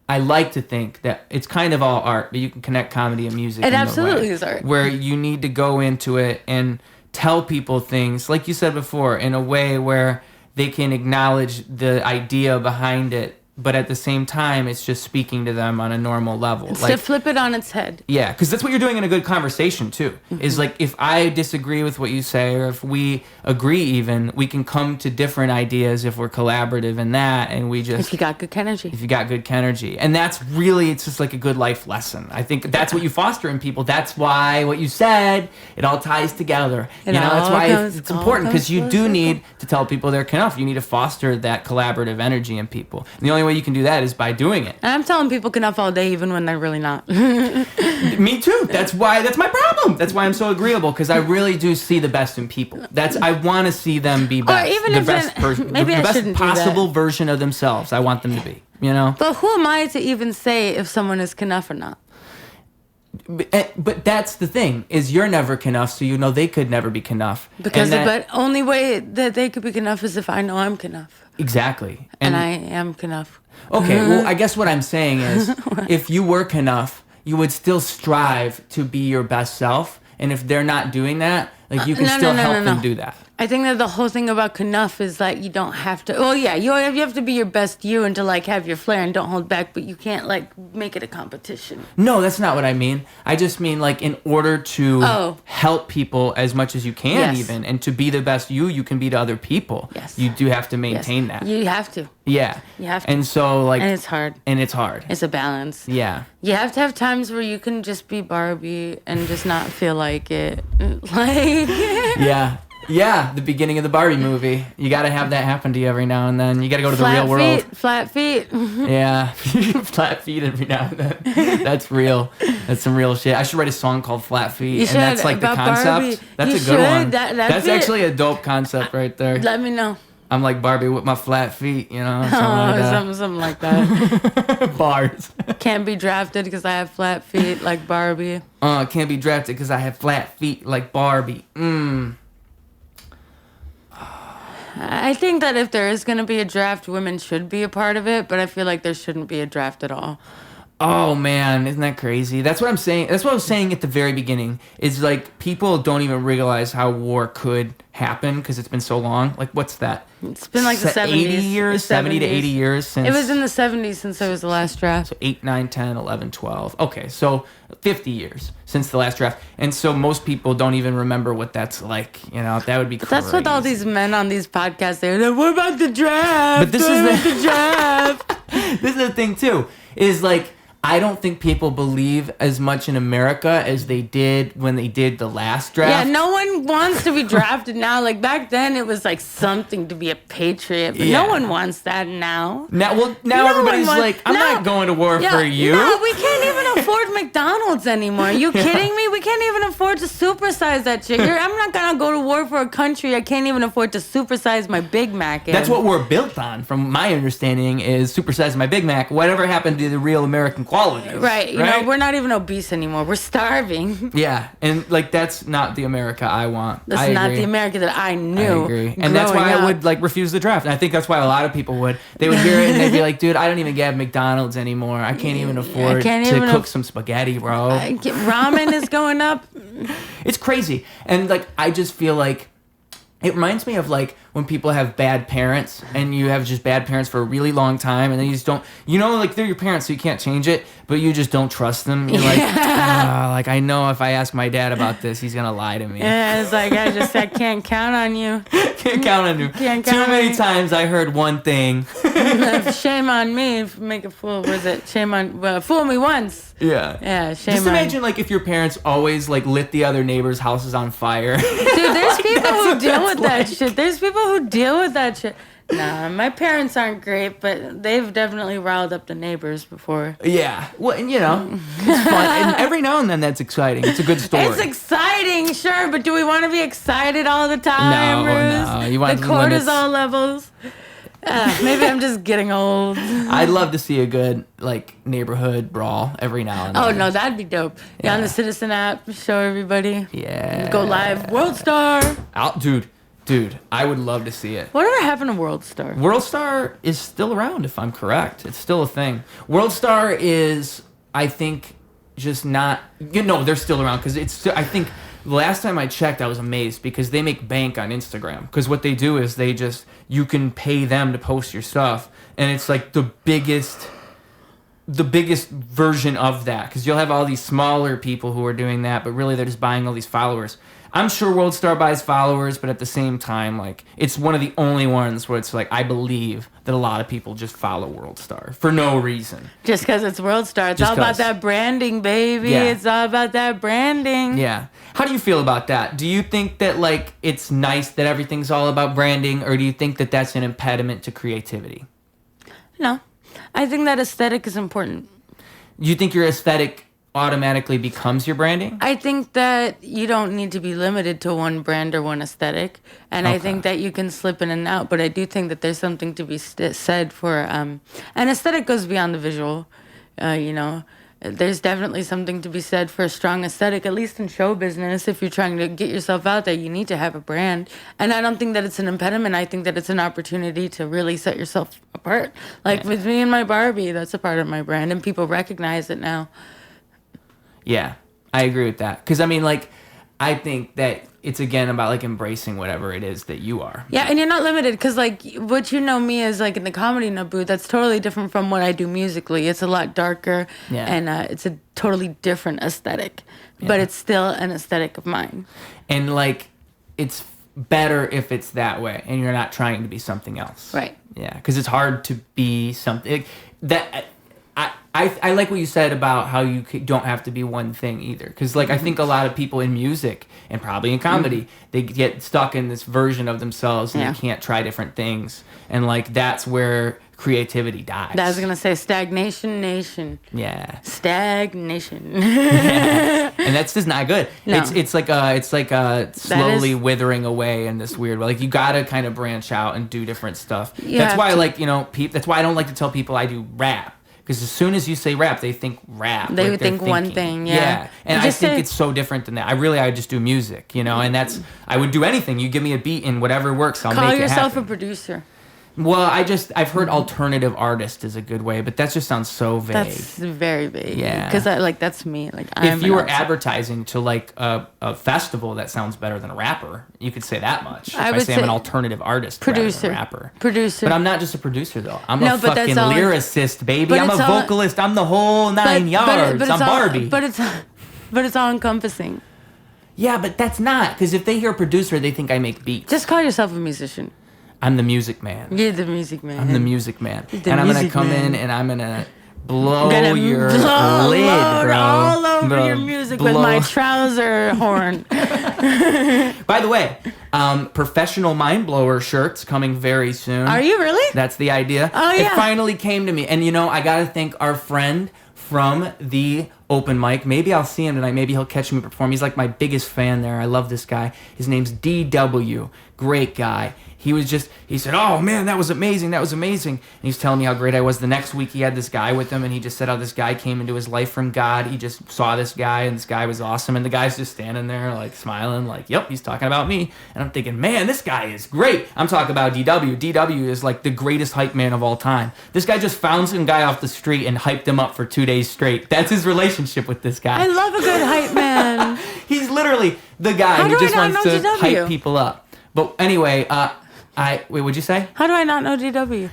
I like to think that it's kind of all art, but you can connect comedy and music. It in absolutely a way is art. where you need to go into it and tell people things, like you said before, in a way where they can acknowledge the idea behind it, but at the same time, it's just speaking to them on a normal level. It's like, to flip it on its head. Yeah, because that's what you're doing in a good conversation, too. Is like, if I disagree with what you say, or if we agree even, we can come to different ideas if we're collaborative in that, and we just... If you got good Kenergy. If you got good Kenergy. And that's really, it's just like a good life lesson. I think that's what you foster in people. That's why what you said, it all ties together. That's why it's important, because you do need to tell people they're KENough. You need to foster that collaborative energy in people. And the only way you can do that is by doing it. And I'm telling people KENough all day, even when they're really not. Me too. That's my problem. That's why I'm so agreeable, because I really do see the best in people. I want to see them be best. Or even the if best person, the best possible version of themselves. I want them to be. But who am I to even say if someone is KENough or not? But that's the thing, is you're never KENough, so they could never be KENough. But only way that they could be KENough is if I know I'm KENough. Exactly. And I am KENough. Okay, well, I guess what I'm saying is, if you were KENough, you would still strive to be your best self. And if they're not doing that, like you can still help them do that. I think that the whole thing about KENough is that you don't have to. Well, yeah, you have to be your best you and to like have your flair and don't hold back, but you can't like make it a competition. No, that's not what I mean. I just mean like in order to help people as much as you can, even, and to be the best you can be to other people. Yes. You do have to maintain that. You have to. Yeah. You have to. And so like. And it's hard. It's a balance. Yeah. You have to have times where you can just be Barbie and just not feel like it. Like. Yeah. Yeah, the beginning of the Barbie movie. You got to have that happen to you every now and then. You got to go to the real world. Flat feet. Yeah, flat feet every now and then. That's real. That's some real shit. I should write a song called Flat Feet. You should, and that's like the concept. Barbie. That's a good one. That's actually a dope concept right there. Let me know. I'm like Barbie with my flat feet, something like that. Bars. Can't be drafted because I have flat feet like Barbie. Can't be drafted because I have flat feet like Barbie. I think that if there is going to be a draft, women should be a part of it, but I feel like there shouldn't be a draft at all. Oh man, isn't that crazy? That's what I'm saying. That's what I was saying at the very beginning. Is like people don't even realize how war could happen because it's been so long. Like what's that? It's been like the 70s. 80 years, 70 to 80 years since. It was in the 70s since there was the last draft. So 8, 9, 10, 11, 12. Okay, so 50 years since the last draft. And so most people don't even remember what that's like. That would be crazy. That's what all these men on these podcasts, they're like, what about the draft? But this is the draft. This is the thing too, is like, I don't think people believe as much in America as they did when they did the last draft. Yeah, no one wants to be drafted now. Like back then, it was like something to be a patriot, but no one wants that now. Now everybody's like, I'm not going to war for you. No, we can't even afford McDonald's anymore. Are you kidding me? We can't even afford to supersize that shit. I'm not gonna go to war for a country I can't even afford to supersize my Big Mac in. That's what we're built on, from my understanding, is supersizing my Big Mac. Whatever happened to the real American qualities? Right. You know, we're not even obese anymore. We're starving. Yeah, and like that's not the America I want. That's not the America that I knew. I agree. And that's why I would like refuse the draft. And I think that's why a lot of people would. They would hear it and they'd be like, dude, I don't even get McDonald's anymore. I can't even afford to cook some spaghetti, bro. Ramen is going up. It's crazy. And like I just feel like It reminds me of like when people have bad parents and you have just bad parents for a really long time and then you just don't, like they're your parents so you can't change it, but you just don't trust them. You're like I know if I ask my dad about this, he's going to lie to me. Yeah, it's like, I can't count on you. Can't count on you. Too many times I heard one thing. Shame on me if you make a fool. Was it shame on, fool me once. Yeah. Yeah, shame Just on. imagine like if your parents always like lit the other neighbors' houses on fire. Dude, there's people who deal with that like. shit. There's people who deal with that shit. Nah, my parents aren't great, but they've definitely riled up the neighbors before. Yeah. Well, and, it's fun. And every now and then that's exciting. It's a good story. It's exciting, sure, but do we want to be excited all the time, Bruce? No. You want the cortisol levels. Maybe I'm just getting old. I'd love to see a good like neighborhood brawl every now and then. Oh no, that'd be dope. Yeah, on the Citizen app, show everybody. Yeah. Go live. World Star. Dude, I would love to see it. Whatever happened to World Star? World Star is still around, if I'm correct. It's still a thing. World Star is, I think, just not. They're still around because it's. Still, I think the last time I checked, I was amazed because they make bank on Instagram. Because what they do is you can pay them to post your stuff, and it's like the biggest version of that. Because you'll have all these smaller people who are doing that, but really they're just buying all these followers. I'm sure World Star buys followers, but at the same time, like, it's one of the only ones where it's like, I believe that a lot of people just follow World Star for no reason. Just because it's World Star. It's all about that branding, baby. Yeah. It's all about that branding. Yeah. How do you feel about that? Do you think that, like, it's nice that everything's all about branding, or do you think that that's an impediment to creativity? No. I think that aesthetic is important. You think your aesthetic automatically becomes your branding? I think that you don't need to be limited to one brand or one aesthetic, and I think that you can slip in and out, but I do think that there's something to be said for an aesthetic goes beyond the visual. There's definitely something to be said for a strong aesthetic, at least in show business. If you're trying to get yourself out there, you need to have a brand, and I don't think that it's an impediment. I think that it's an opportunity to really set yourself apart. Like with me and my Barbie, that's a part of my brand, and people recognize it now. Yeah, I agree with that. Because, I mean, like, I think that it's, again, about, like, embracing whatever it is that you are. Yeah, and you're not limited. Because, like, what you know me as, like, in the comedy Nabu, that's totally different from what I do musically. It's a lot darker, and it's a totally different aesthetic. Yeah. But it's still an aesthetic of mine. And, like, it's better if it's that way, and you're not trying to be something else. Right. Yeah, because it's hard to be something. I like what you said about how you don't have to be one thing either. Because, like, I think a lot of people in music and probably in comedy, they get stuck in this version of themselves and they can't try different things. And, like, that's where creativity dies. I was going to say stagnation nation. Yeah. Stagnation. Yeah. And that's just not good. No. It's like slowly withering away in this weird way. Like, you got to kind of branch out and do different stuff. That's why, like, that's why I don't like to tell people I do rap. Because as soon as you say rap, they think rap. They like think one thing, yeah. And I think it's so different than that. I just do music, and I would do anything. You give me a beat and whatever works, I'll make it happen. Call yourself a producer. Well, I've heard alternative artist is a good way, but that just sounds so vague. That's very vague. Yeah. Because that's me. Like, if you were advertising to like a festival, that sounds better than a rapper. You could say that much. If I say I'm an alternative artist, producer, rather than a rapper. Producer. But I'm not just a producer though. I'm a fucking lyricist, baby. I'm a vocalist. I'm the whole 9 yards. I'm Barbie. But it's all encompassing. Yeah, but that's not, because if they hear producer, they think I make beats. Just call yourself a musician. I'm the music man. You're the music man. I'm the music man. And I'm going to come in and I'm going to blow your lid, bro. All over your music with my trouser horn. By the way, professional mind blower shirts coming very soon. Are you really? That's the idea. Oh, yeah. It finally came to me. And, I got to thank our friend from the open mic. Maybe I'll see him tonight. Maybe he'll catch me perform. He's like my biggest fan there. I love this guy. His name's DW. Great guy. He said, oh man, that was amazing. And he's telling me how great I was. The next week he had this guy with him and he just said how this guy came into his life from God. He just saw this guy and this guy was awesome. And the guy's just standing there like smiling like, yep, he's talking about me. And I'm thinking, man, this guy is great. I'm talking about DW. DW is like the greatest hype man of all time. This guy just found some guy off the street and hyped him up for 2 days straight. That's his relationship with this guy. I love a good hype man. He's literally the guy who just wants to hype people up. But anyway, wait, what'd you say? How do I not know DW?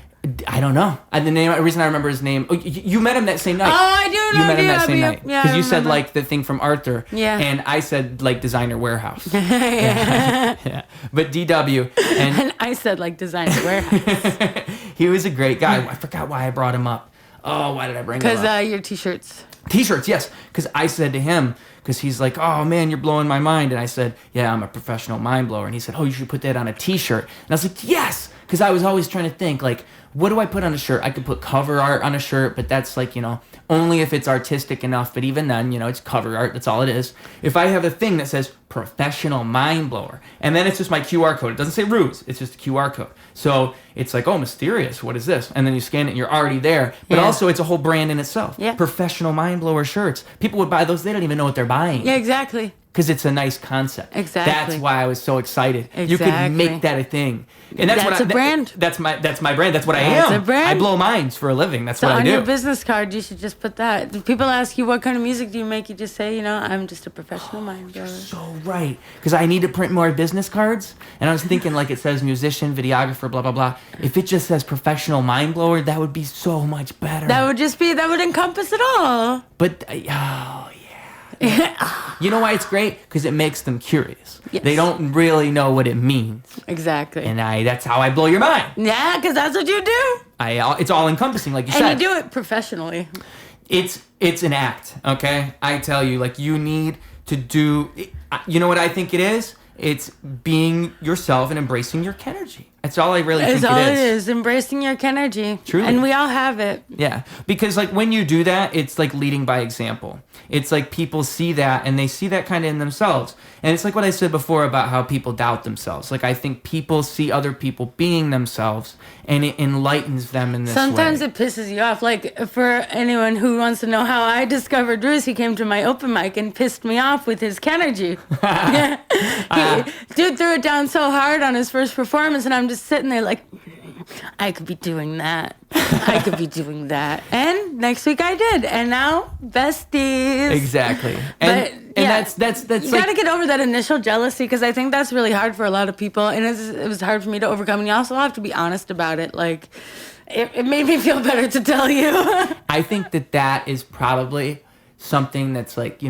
I don't know. The reason I remember his name. Oh, you met him that same night. Oh, I do know. You met him that same night. Yeah, because you said like the thing from Arthur. Yeah. And I said like designer warehouse. Yeah. But DW and I said like designer warehouse. He was a great guy. I forgot why I brought him up. Oh, why did I bring him up? Because your t-shirts. T-shirts, yes. Because I said to him, because he's like, oh man, you're blowing my mind. And I said, yeah, I'm a professional mind blower. And he said, oh, you should put that on a t-shirt. And I was like, yes. Because I was always trying to think, like, what do I put on a shirt? I could put cover art on a shirt, but that's like, only if it's artistic enough. But even then, it's cover art. That's all it is. If I have a thing that says professional mind blower, and then it's just my QR code. It doesn't say Ruse. It's just a QR code. So it's like, oh, mysterious. What is this? And then you scan it and you're already there. But also it's a whole brand in itself. Yeah. Professional mind blower shirts. People would buy those. They don't even know what they're buying. Yeah, exactly. Because it's a nice concept. Exactly. That's why I was so excited. Exactly. You could make that a thing. And that's a brand. That's my brand. That's what I am. That's a brand. I blow minds for a living. That's what I do. On your business card, you should just put that. If people ask you what kind of music do you make, you just say, I'm just a professional mind blower. So right. Because I need to print more business cards. And I was thinking like it says musician, videographer, blah, blah, blah. If it just says professional mind blower, that would be so much better. That would encompass it all. But, you know why it's great? Because it makes them curious. Yes. They don't really know what it means. Exactly. And that's how I blow your mind. Yeah, because that's what you do. It's all encompassing, like you said. And you do it professionally. It's an act, okay? I tell you, like, you need to do... You know what I think it is? It's being yourself and embracing your Kenergy. That's all I really think it is. That's all it is, embracing your Kenergy. Truly. And we all have it. Yeah, because like when you do that, it's like leading by example. It's like people see that and they see that kind of in themselves. And it's like what I said before about how people doubt themselves. Like I think people see other people being themselves and it enlightens them in this Sometimes way. it pisses you off. Like for anyone who wants to know how I discovered Bruce, he came to my open mic and pissed me off with his Kenergy. Dude threw it down so hard on his first performance and I'm just sitting there like, I could be doing that. I could be doing that. And next week I did. And now, besties. Exactly. And that's you like, gotta get over that initial jealousy because I think that's really hard for a lot of people. And it was hard for me to overcome. And you also have to be honest about it. Like, it made me feel better to tell you. I think that is probably something that's like,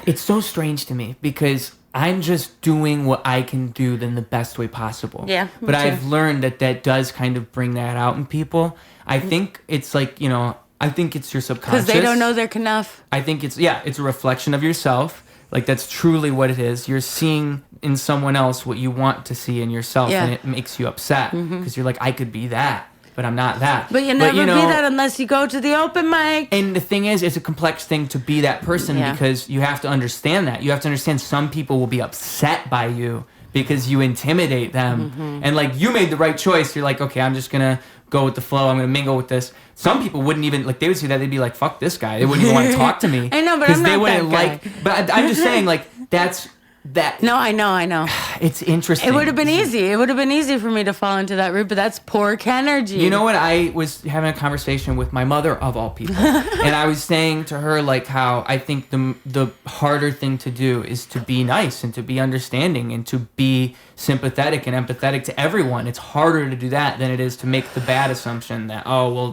it's so strange to me because I'm just doing what I can do in the best way possible. Yeah. But I've learned that does kind of bring that out in people. I think it's like, I think it's your subconscious. Because they don't know they're enough. I think it's a reflection of yourself. Like that's truly what it is. You're seeing in someone else what you want to see in yourself and it makes you upset because you're like, I could be that. But I'm not that. But you never be that unless you go to the open mic. And the thing is, it's a complex thing to be that person because you have to understand that. You have to understand some people will be upset by you because you intimidate them. And like you made the right choice. You're like, okay, I'm just going to go with the flow. I'm going to mingle with this. Some people wouldn't even, like they would see that. They'd be like, fuck this guy. They wouldn't even want to talk to me. I know, but I'm not that guy. But I'm just saying like that's... That no, I know. It's interesting. It would have been easy. It would have been easy for me to fall into that route, but that's poor Kenergy. You know what? I was having a conversation with my mother of all people, and I was saying to her like how I think the harder thing to do is to be nice and to be understanding and to be sympathetic and empathetic to everyone. It's harder to do that than it is to make the bad assumption that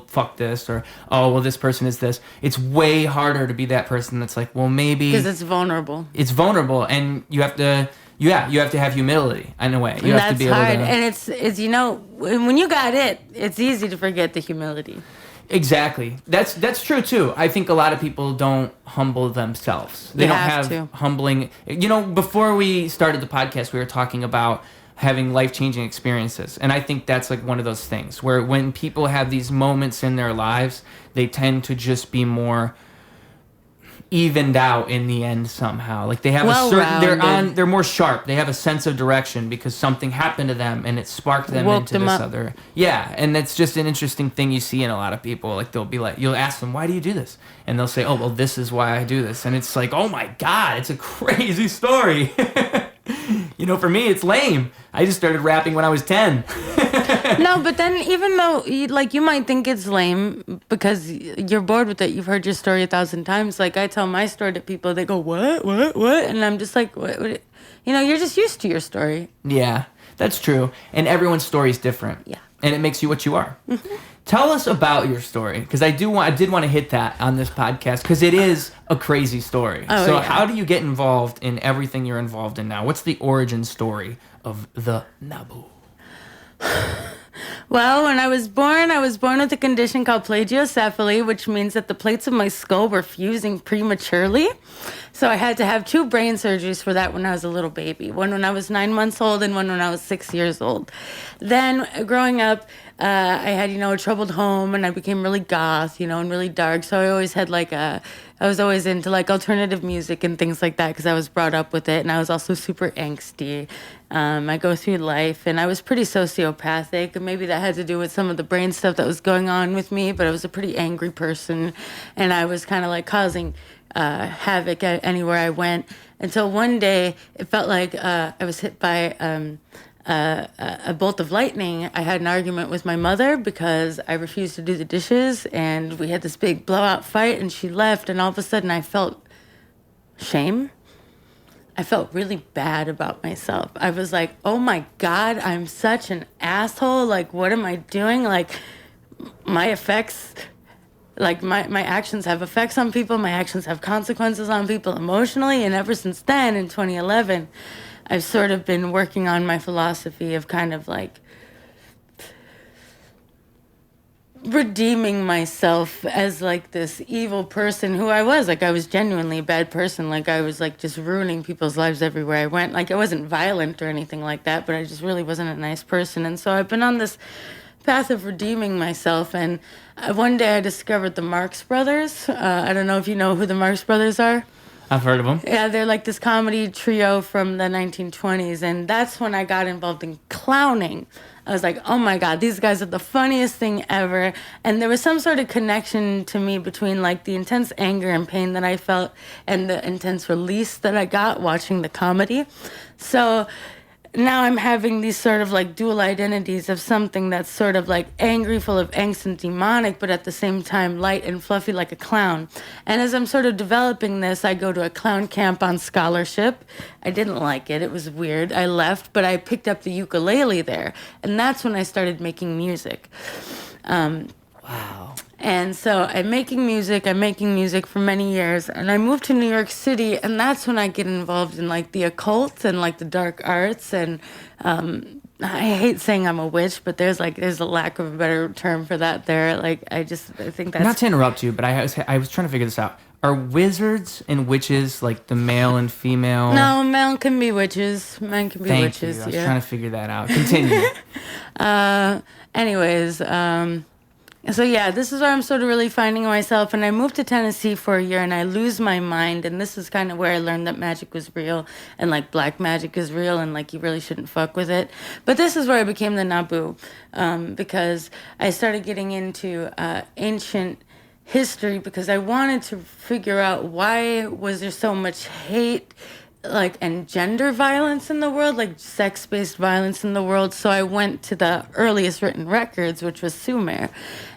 fuck this or this person is this. It's way harder to be that person that's like, well, maybe because it's vulnerable. It's vulnerable, and you have to have humility in a way. You have to be able hard. to, and it's when you got it's easy to forget the humility. Exactly. That's true too. I think a lot of people don't humble themselves. They don't have humbling. Before we started the podcast, we were talking about having life-changing experiences, and I think that's like one of those things where when people have these moments in their lives, they tend to just be more evened out in the end somehow. Like they have they're more sharp. They have a sense of direction because something happened to them and it sparked them into this other. Yeah, and that's just an interesting thing you see in a lot of people. Like they'll be like, you'll ask them, why do you do this? And they'll say, oh, well, this is why I do this. And it's like, oh my God, it's a crazy story. For me, it's lame. I just started rapping when I was 10. No, but then even though you might think it's lame because you're bored with it, you've heard your story 1,000 times. Like I tell my story to people, they go, what? And I'm just like, what? You're just used to your story. Yeah, that's true. And everyone's story is different. Yeah. And it makes you what you are. Tell us about your story, because I did want to hit that on this podcast, because it is a crazy story. Oh, so yeah. How do you get involved in everything you're involved in now? What's the origin story of the Nabu? Well, when I was born with a condition called plagiocephaly, which means that the plates of my skull were fusing prematurely. So I had to have 2 brain surgeries for that when I was a little baby. One when I was 9 months old and one when I was 6 years old. Then growing up, I had, a troubled home, and I became really goth, and really dark. So I always had I was always into alternative music and things like that because I was brought up with it. And I was also super angsty. I go through life, and I was pretty sociopathic. And maybe that had to do with some of the brain stuff that was going on with me, but I was a pretty angry person. And I was kind of causing havoc anywhere I went, until one day it felt like I was hit by a bolt of lightning. I had an argument with my mother because I refused to do the dishes, and we had this big blowout fight, and she left, and all of a sudden I felt shame. I felt really bad about myself. I was like, oh my God, I'm such an asshole. What am I doing? My effects... my actions have effects on people. My actions have consequences on people emotionally. And ever since then, in 2011, I've sort of been working on my philosophy of kind of redeeming myself as this evil person who I was. I was genuinely a bad person. I was just ruining people's lives everywhere I went. I wasn't violent or anything like that, but I just really wasn't a nice person. And so I've been on this path of redeeming myself, and one day I discovered the Marx Brothers. I don't know if you know who the Marx Brothers are. I've heard of them. Yeah, they're this comedy trio from the 1920s, and that's when I got involved in clowning. I was like, oh my God, these guys are the funniest thing ever. And there was some sort of connection to me between the intense anger and pain that I felt and the intense release that I got watching the comedy. So now I'm having these sort of dual identities of something that's sort of angry, full of angst and demonic, but at the same time light and fluffy like a clown. And as I'm sort of developing this, I go to a clown camp on scholarship. I didn't like it. It was weird. I left, but I picked up the ukulele there. And that's when I started making music. Wow. And so I'm making music for many years, and I moved to New York City, and that's when I get involved in the occult and the dark arts. And I hate saying I'm a witch, but there's a lack of a better term for that there. I think that's... Not to interrupt you, but I was trying to figure this out. Are wizards and witches the male and female? No, male can be witches. Men can be witches. You. I was trying to figure that out. Continue. Anyways, so yeah, this is where I'm sort of really finding myself. And I moved to Tennessee for a year, and I lose my mind. And this is kind of where I learned that magic was real, and black magic is real, and you really shouldn't fuck with it. But this is where I became the Nabu, because I started getting into ancient history, because I wanted to figure out why was there so much hate and gender violence in the world, sex-based violence in the world. So I went to the earliest written records, which was Sumer,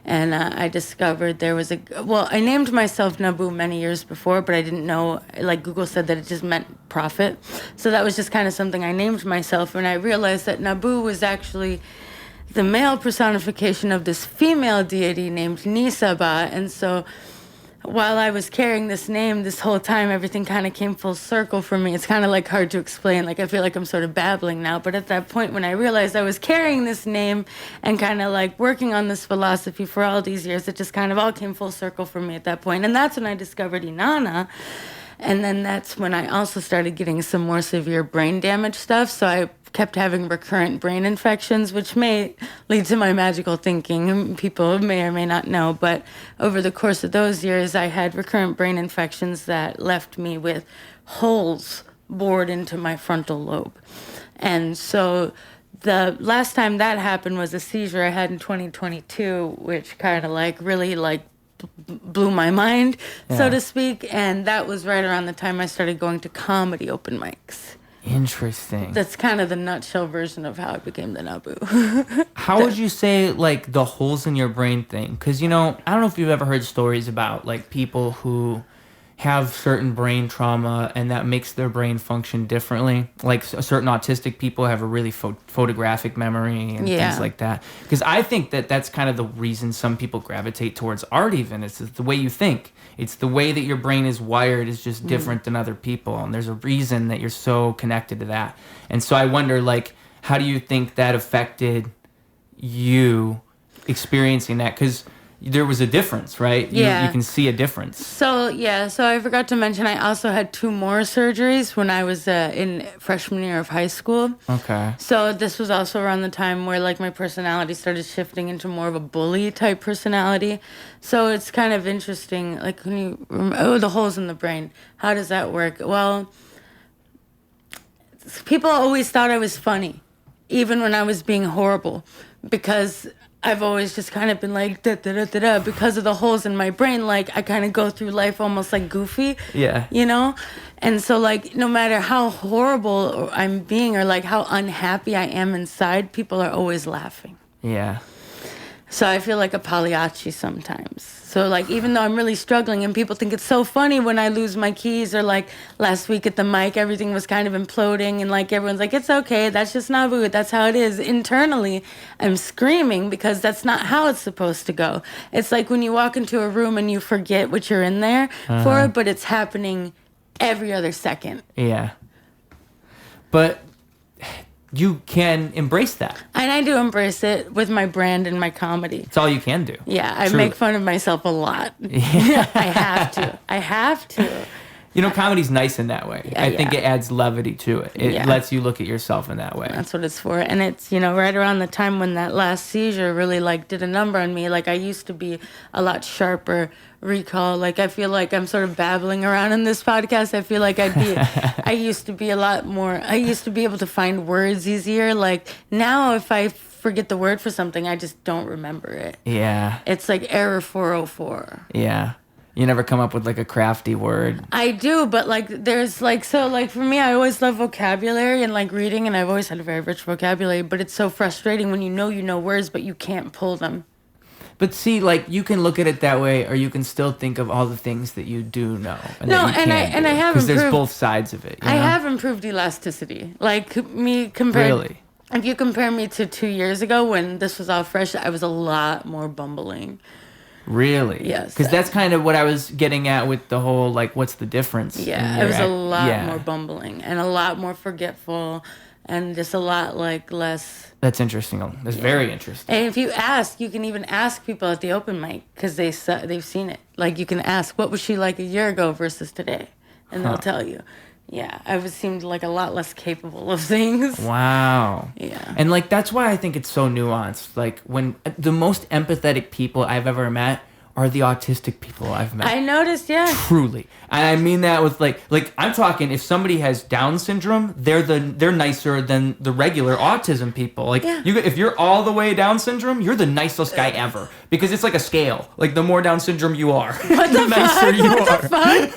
and I discovered there was I named myself Nabu many years before, but I didn't know, Google said that it just meant prophet. So that was just kind of something I named myself, and I realized that Nabu was actually the male personification of this female deity named Nisaba. And so while I was carrying this name this whole time, everything kind of came full circle for me. It's kind of hard to explain. I feel like I'm sort of babbling now. But at that point when I realized I was carrying this name and kind of working on this philosophy for all these years, it just kind of all came full circle for me at that point. And that's when I discovered Inanna. And then that's when I also started getting some more severe brain damage stuff. So I kept having recurrent brain infections, which may lead to my magical thinking. People may or may not know, but over the course of those years, I had recurrent brain infections that left me with holes bored into my frontal lobe. And so the last time that happened was a seizure I had in 2022, which kind of really blew my mind, so to speak. And that was right around the time I started going to comedy open mics. Interesting. That's kind of the nutshell version of how I became the Nabu. How would you say, like, the holes in your brain thing? Because, you know, I don't know if you've ever heard stories about, like, people who have certain brain trauma and that makes their brain function differently. Like, certain autistic people have a really photographic memory and things like that. Because I think that that's kind of the reason some people gravitate towards art even. It's the way you think. It's the way that your brain is wired is just different than other people. And there's a reason that you're so connected to that. And so I wonder, like, how do you think that affected you experiencing that? Because there was a difference, right? You can see a difference. So I forgot to mention I also had 2 more surgeries when I was in freshman year of high school. Okay. So this was also around the time where like my personality started shifting into more of a bully type personality. So it's kind of interesting, like when you the holes in the brain. How does that work? Well, people always thought I was funny, even when I was being horrible, because I've always just kind of been like, da, da, da, da, da, because of the holes in my brain. Like, I kind of go through life almost like goofy. Yeah. You know? And so, like, no matter how horrible I'm being or, like, how unhappy I am inside, people are always laughing. Yeah. So I feel like a Pagliacci sometimes. So, like, even though I'm really struggling and people think it's so funny when I lose my keys or, like, last week at the mic, everything was kind of imploding and, like, everyone's like, it's okay. That's just Nabu. That's how it is. Internally, I'm screaming because that's not how it's supposed to go. It's like when you walk into a room and you forget what you're in there for, but it's happening every other second. Yeah. But you can embrace that. And I do embrace it with my brand and my comedy. It's all you can do. Yeah, I Truly. make fun of myself a lot. Yeah. I have to. You know, comedy's nice in that way. Yeah, I think it adds levity to it. It lets you look at yourself in that way. That's what it's for. And it's, you know, right around the time when that last seizure really, like, did a number on me. Like, I used to be a lot sharper recall. Like, I feel like I'm sort of babbling around in this podcast. I feel like I used to be a lot more, I used to be able to find words easier. Like, now if I forget the word for something, I just don't remember it. Yeah. It's like error 404. Yeah. You never come up with, like, a crafty word. I do, but, like, there's, like, so, like, for me, I always love vocabulary and, like, reading, and I've always had a very rich vocabulary, but it's so frustrating when you know words, but you can't pull them. But see, like, you can look at it that way, or you can still think of all the things that you do know. And No, that you and can I have because there's improved- both sides of it. You I know? have improved elasticity. Like, me compared... Really? If you compare me to 2 years ago when this was all fresh, I was a lot more bumbling. Really? Yes. Because that's kind of what I was getting at with the whole, like, what's the difference? Yeah, I was a lot more bumbling and a lot more forgetful and just a lot, like, less... That's interesting. That's very interesting. And if you ask, you can even ask people at the open mic because they've seen it. Like, you can ask, what was she like a year ago versus today? And they'll tell you. Yeah, I seemed like a lot less capable of things. Wow. Yeah. And, like, that's why I think it's so nuanced. Like, when the most empathetic people I've ever met are the autistic people I've met. I noticed, yeah. Truly. And I mean that with, like I'm talking, if somebody has Down syndrome, they're nicer than the regular autism people. Like, if you're all the way Down syndrome, you're the nicest guy ever. Because it's like a scale. Like, the more Down syndrome you are, the nicer you are. What the fuck?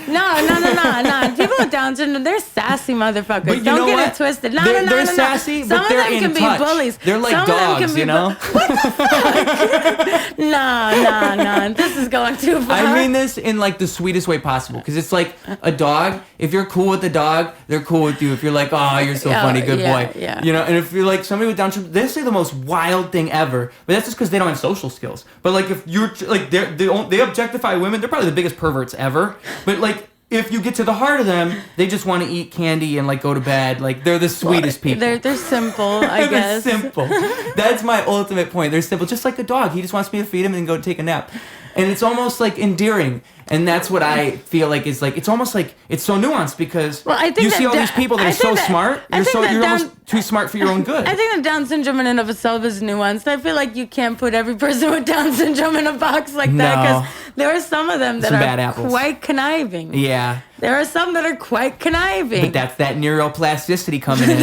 No. People with Down syndrome, they're sassy motherfuckers. But you Don't know get what? it twisted. No. They're sassy, but they're in touch. Some of them can be bullies. They're like Some dogs, you know? What the fuck? No. This is going too far. I mean this in, like, the sweetest way possible. Because it's like a dog. If you're cool with the dog, they're cool with you. If you're like, oh, you're so funny, good boy. Yeah. You know, and if you're like somebody with Down syndrome, they say the most wild thing ever. But that's just because they don't have social skills. But, like, if you're, like, they objectify women, they're probably the biggest perverts ever. But, like, if you get to the heart of them, they just want to eat candy and, like, go to bed. Like, they're the sweetest people. They're simple, I guess. They're simple. That's my ultimate point. They're simple. Just like a dog. He just wants me to feed him and go take a nap. And it's almost, like, endearing. And that's what I feel like is, like, it's almost like it's so nuanced because you see all these people that are so smart. You're almost too smart for your own good. I think that Down syndrome in and of itself is nuanced. I feel like you can't put every person with Down syndrome in a box like that because there are some of them that are quite conniving. Yeah. There are some that are quite conniving. But that's that neuroplasticity coming in.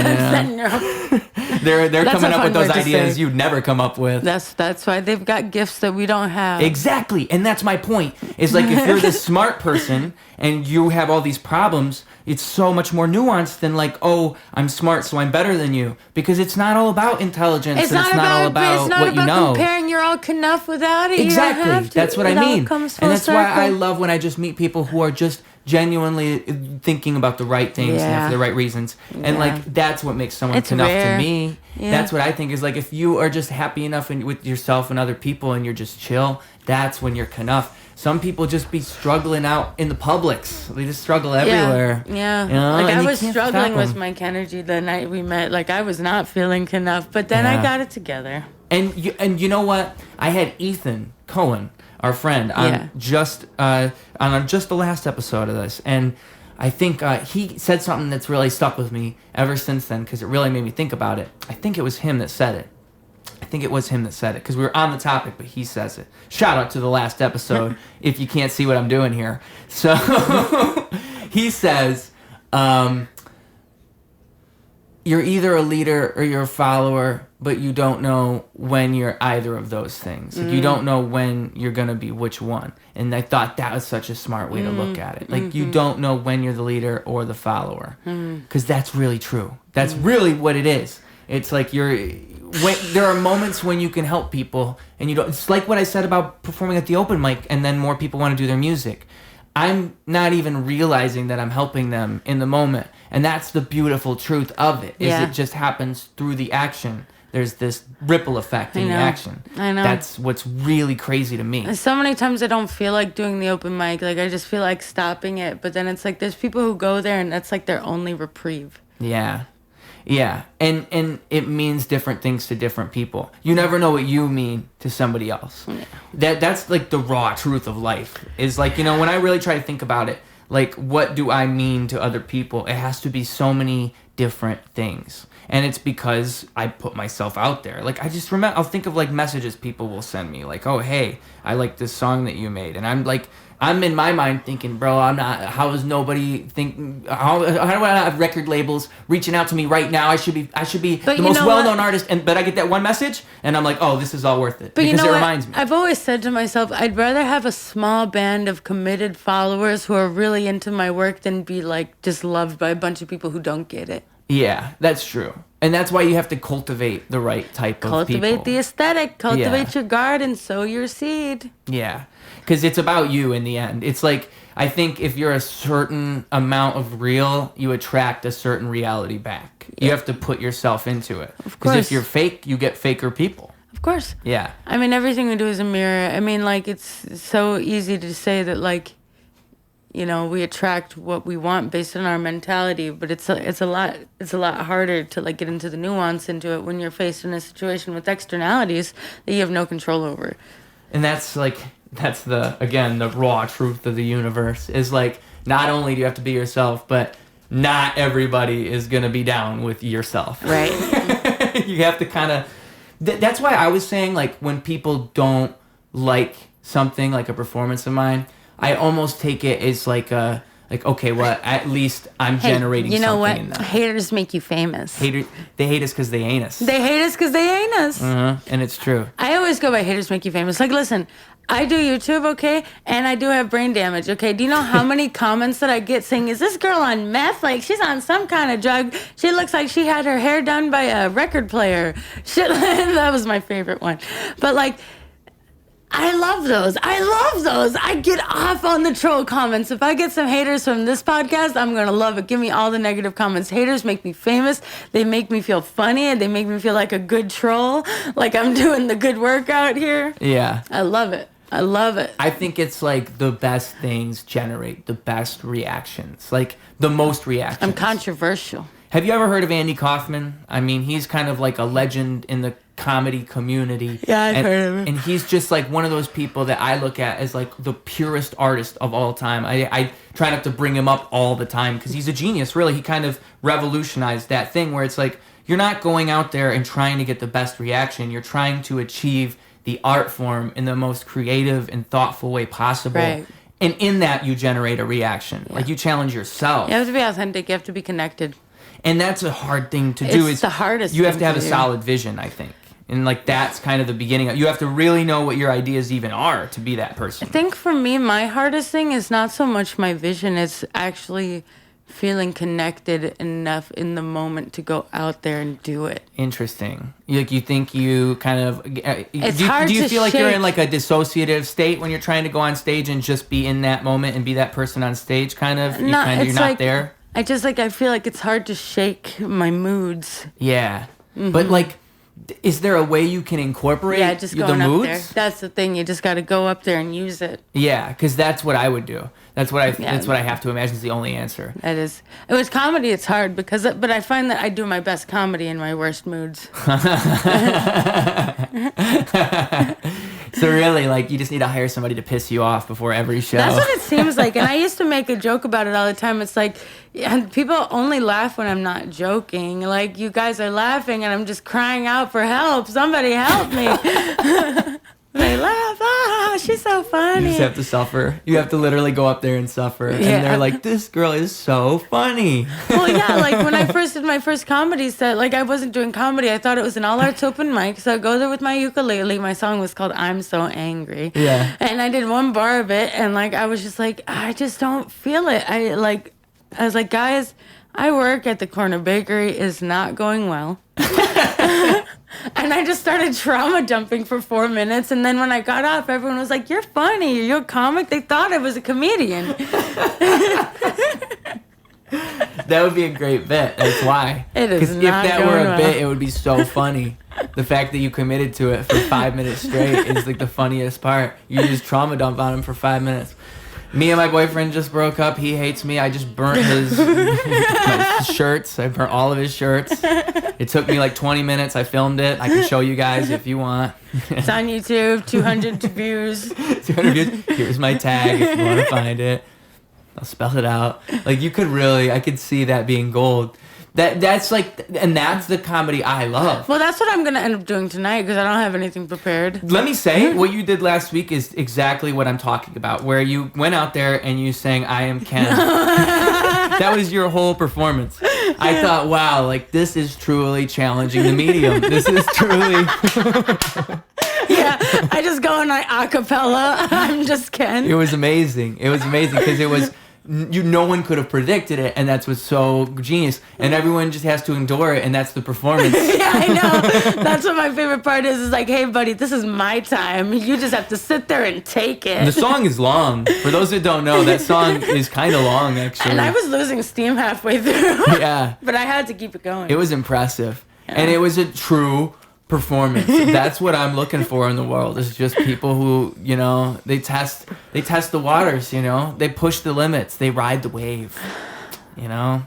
They're That's coming a up fun with those word to ideas say. you'd never come up with. That's why they've got gifts that we don't have. Exactly. And that's my point. Is like if you're this smart person and you have all these problems, it's so much more nuanced than like, oh, I'm smart, so I'm better than you. Because it's not all about intelligence. It's and not it's not all about what you know. comparing. You're all enough without it. Exactly. You don't have to. That's what I It all mean. comes And full that's why I circle. love when I just meet people who are just genuinely thinking about the right things and Yeah. for the right reasons. And Yeah. like that's what makes someone It's enough rare. to me. Yeah. That's what I think is like if you are just happy enough with yourself and other people and you're just chill, that's when you're enough. Some people just be struggling out in the Publix. They just struggle everywhere. Yeah. You know? Like And I you was can't struggling stop with 'em. my Kenergy the night we met. Like I was not feeling enough, but then Yeah. I got it together. And you know what? I had Ethan Cohen, our friend, on Yeah. just the last episode of this, and I think he said something that's really stuck with me ever since then because it really made me think about it. I think it was him that said it. Because we were on the topic, but he says it. Shout out to the last episode if you can't see what I'm doing here. So he says, you're either a leader or you're a follower, but you don't know when you're either of those things. Like, you don't know when you're going to be which one. And I thought that was such a smart way to look at it. Like, you don't know when you're the leader or the follower. Because that's really true. That's really what it is. It's like there are moments when you can help people, and you don't. It's like what I said about performing at the open mic, and then more people want to do their music. I'm not even realizing that I'm helping them in the moment, and that's the beautiful truth of it. Is Yeah. it just happens through the action. There's this ripple effect in the action. I know. That's what's really crazy to me. And so many times I don't feel like doing the open mic. Like I just feel like stopping it. But then it's like there's people who go there and that's like their only reprieve. Yeah. Yeah. And it means different things to different people. You never know what you mean to somebody else. Yeah. That's like the raw truth of life. Is like, you know, when I really try to think about it, like what do I mean to other people? It has to be so many different things. And it's because I put myself out there. Like, I just remember, I'll think of, like, messages people will send me. Like, oh, hey, I like this song that you made. And I'm, like, I'm in my mind thinking, bro, how is nobody how do I not have record labels reaching out to me right now? I should be the most well-known artist. But I get that one message, and I'm like, oh, this is all worth it. But because you know it what? reminds me. I've always said to myself, I'd rather have a small band of committed followers who are really into my work than be, like, just loved by a bunch of people who don't get it. Yeah, that's true. And that's why you have to cultivate the right type of people. Cultivate the aesthetic. Cultivate your garden. Sow your seed. Yeah, because it's about you in the end. It's like, I think if you're a certain amount of real, you attract a certain reality back. Yeah. You have to put yourself into it. Because if you're fake, you get faker people. Of course. Yeah. I mean, everything we do is a mirror. I mean, like, it's so easy to say that, like, you know, we attract what we want based on our mentality, but it's a lot harder to like get into the nuance into it when you're faced in a situation with externalities that you have no control over. And that's the raw truth of the universe is like, not only do you have to be yourself, but not everybody is going to be down with yourself. Right. You have to kind of, that's why I was saying, like, when people don't like something like a performance of mine, I almost take it as okay, well, at least I'm generating something. You know what? In that. Haters make you famous. They hate us because they ain't us. They hate us because they ain't us. And it's true. I always go by haters make you famous. Like, listen, I do YouTube, okay? And I do have brain damage, okay? Do you know how many comments that I get saying, is this girl on meth? Like, she's on some kind of drug. She looks like she had her hair done by a record player. Shit, that was my favorite one. But, like, I love those. I get off on the troll comments. If I get some haters from this podcast, I'm going to love it. Give me all the negative comments. Haters make me famous. They make me feel funny. They make me feel like a good troll. Like I'm doing the good work out here. Yeah. I love it. I think it's like the best things generate the best reactions. Like the most reactions. I'm controversial. Have you ever heard of Andy Kaufman? I mean, he's kind of like a legend in the comedy community. Yeah, I've heard of him. And he's just like one of those people that I look at as like the purest artist of all time. I try not to bring him up all the time because he's a genius, really. He kind of revolutionized that thing where it's like you're not going out there and trying to get the best reaction. You're trying to achieve the art form in the most creative and thoughtful way possible. Right. And in that, you generate a reaction. Yeah. Like you challenge yourself. You have to be authentic. You have to be connected. And that's a hard thing to do. It's the hardest You have thing to have to a do. solid vision, I think. And like that's kind of the beginning. You have to really know what your ideas even are to be that person. I think for me, my hardest thing is not so much my vision, it's actually feeling connected enough in the moment to go out there and do it. Interesting. Like you think you kind of It's hard do you to feel like you're shake. in like a dissociative state when you're trying to go on stage and just be in that moment and be that person on stage kind of? No, You're it's not like, there? I feel like it's hard to shake my moods. Yeah. But like is there a way you can incorporate Yeah, just the going up moods? there. That's the thing. You just got to go up there and use it. Yeah, because that's what I would do. That's what I have to imagine is the only answer. That is. With comedy, it's hard but I find that I do my best comedy in my worst moods. So really, like, you just need to hire somebody to piss you off before every show. That's what it seems like. And I used to make a joke about it all the time. It's like, and people only laugh when I'm not joking. Like, you guys are laughing and I'm just crying out for help. Somebody help me. They laugh. Ah, she's so funny. You just have to suffer. You have to literally go up there and suffer. And they're like, this girl is so funny. Well, yeah, like when I first did my first comedy set, like I wasn't doing comedy. I thought it was an all arts open mic. So I go there with my ukulele. My song was called I'm So Angry. Yeah. And I did one bar of it. And like, I was just like, I just don't feel it. I was like, guys, I work at the corner bakery. Is not going well. And I just started trauma dumping for 4 minutes. And then when I got off, everyone was like, you're funny. You're a comic. They thought I was a comedian. That would be a great bit. That's why. It is Because if not that were going a well. bit, it would be so funny. The fact that you committed to it for 5 minutes straight is like the funniest part. You just trauma dump on him for 5 minutes. Me and my boyfriend just broke up. He hates me. I just burnt his my shirts. I burnt all of his shirts. It took me like 20 minutes. I filmed it. I can show you guys if you want. It's on YouTube, 200 views. 200 views. Here's my tag if you want to find it. I'll spell it out. Like you could really, I could see that being gold. That's like, and that's the comedy I love. Well, that's what I'm going to end up doing tonight because I don't have anything prepared. Let me say, what you did last week is exactly what I'm talking about, where you went out there and you sang, I Am Ken. That was your whole performance. I thought, wow, like, this is truly challenging the medium. This is truly... Yeah, I just go and I acapella. I'm just Ken. It was amazing. It was amazing because it was... no one could have predicted it, and that's what's so genius. And everyone just has to endure it, and that's the performance. Yeah, I know. That's what my favorite part is like, hey, buddy, this is my time. You just have to sit there and take it. The song is long. For those that don't know, that song is kind of long, actually. And I was losing steam halfway through. Yeah. But I had to keep it going. It was impressive. And it was a true performance. That's what I'm looking for in the world. Is just people who, you know, they test the waters, you know. They push the limits. They ride the wave. You know,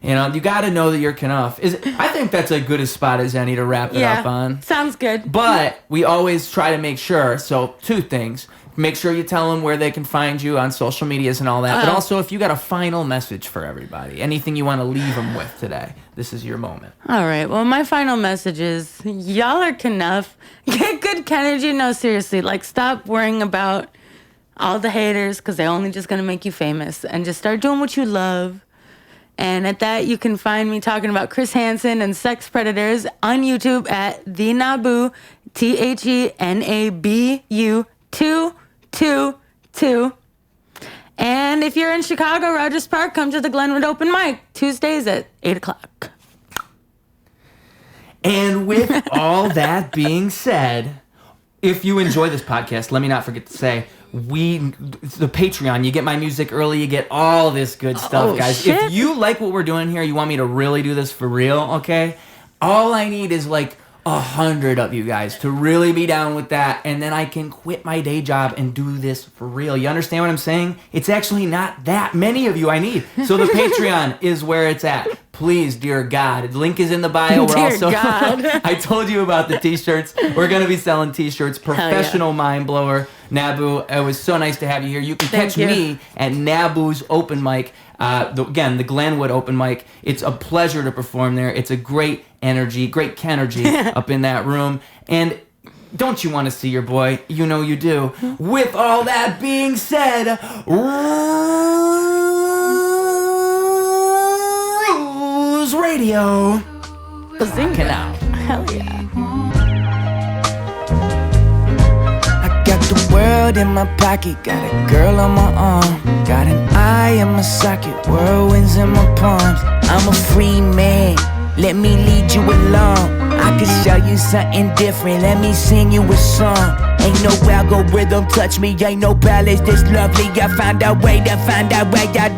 you got to know that you're KENough. I think that's as good a spot as any to wrap it up on. Sounds good. But we always try to make sure. So 2 things. Make sure you tell them where they can find you on social medias and all that. But also, if you got a final message for everybody, anything you want to leave them with today, this is your moment. All right. Well, my final message is y'all are KENough. Get good Kenergy. No, seriously. Like, stop worrying about all the haters because they're only just going to make you famous. And just start doing what you love. And at that, you can find me talking about Chris Hansen and sex predators on YouTube at the Nabu, TheNabu 222. And if you're in Chicago, Rogers Park, come to the Glenwood Open Mic Tuesdays at 8 o'clock. And with all that being said, if you enjoy this podcast, let me not forget to say, the Patreon, you get my music early, you get all this good stuff, guys. Shit. If you like what we're doing here, you want me to really do this for real, okay? All I need is like 100 of you guys to really be down with that, and then I can quit my day job and do this for real. You understand what I'm saying? It's actually not that many of you I need. So the Patreon is where it's at. Please, dear God. The link is in the bio. We're Dear also God. I told you about the t-shirts. We're going to be selling t-shirts. Professional Mind Blower. Nabu, it was so nice to have you here. You can catch me at Nabu's open mic. Again, the Glenwood open mic. It's a pleasure to perform there. It's a great energy, great Kenergy up in that room. And don't you want to see your boy? You know you do. With all that being said, News Radio. KENough. Hell yeah. Got the world in my pocket, got a girl on my arm, got an eye in my socket, whirlwinds in my palms. I'm a free man, let me lead you along. I can show you something different, let me sing you a song. Ain't no algorithm touch me, ain't no palace this lovely. I find a way to find a way out.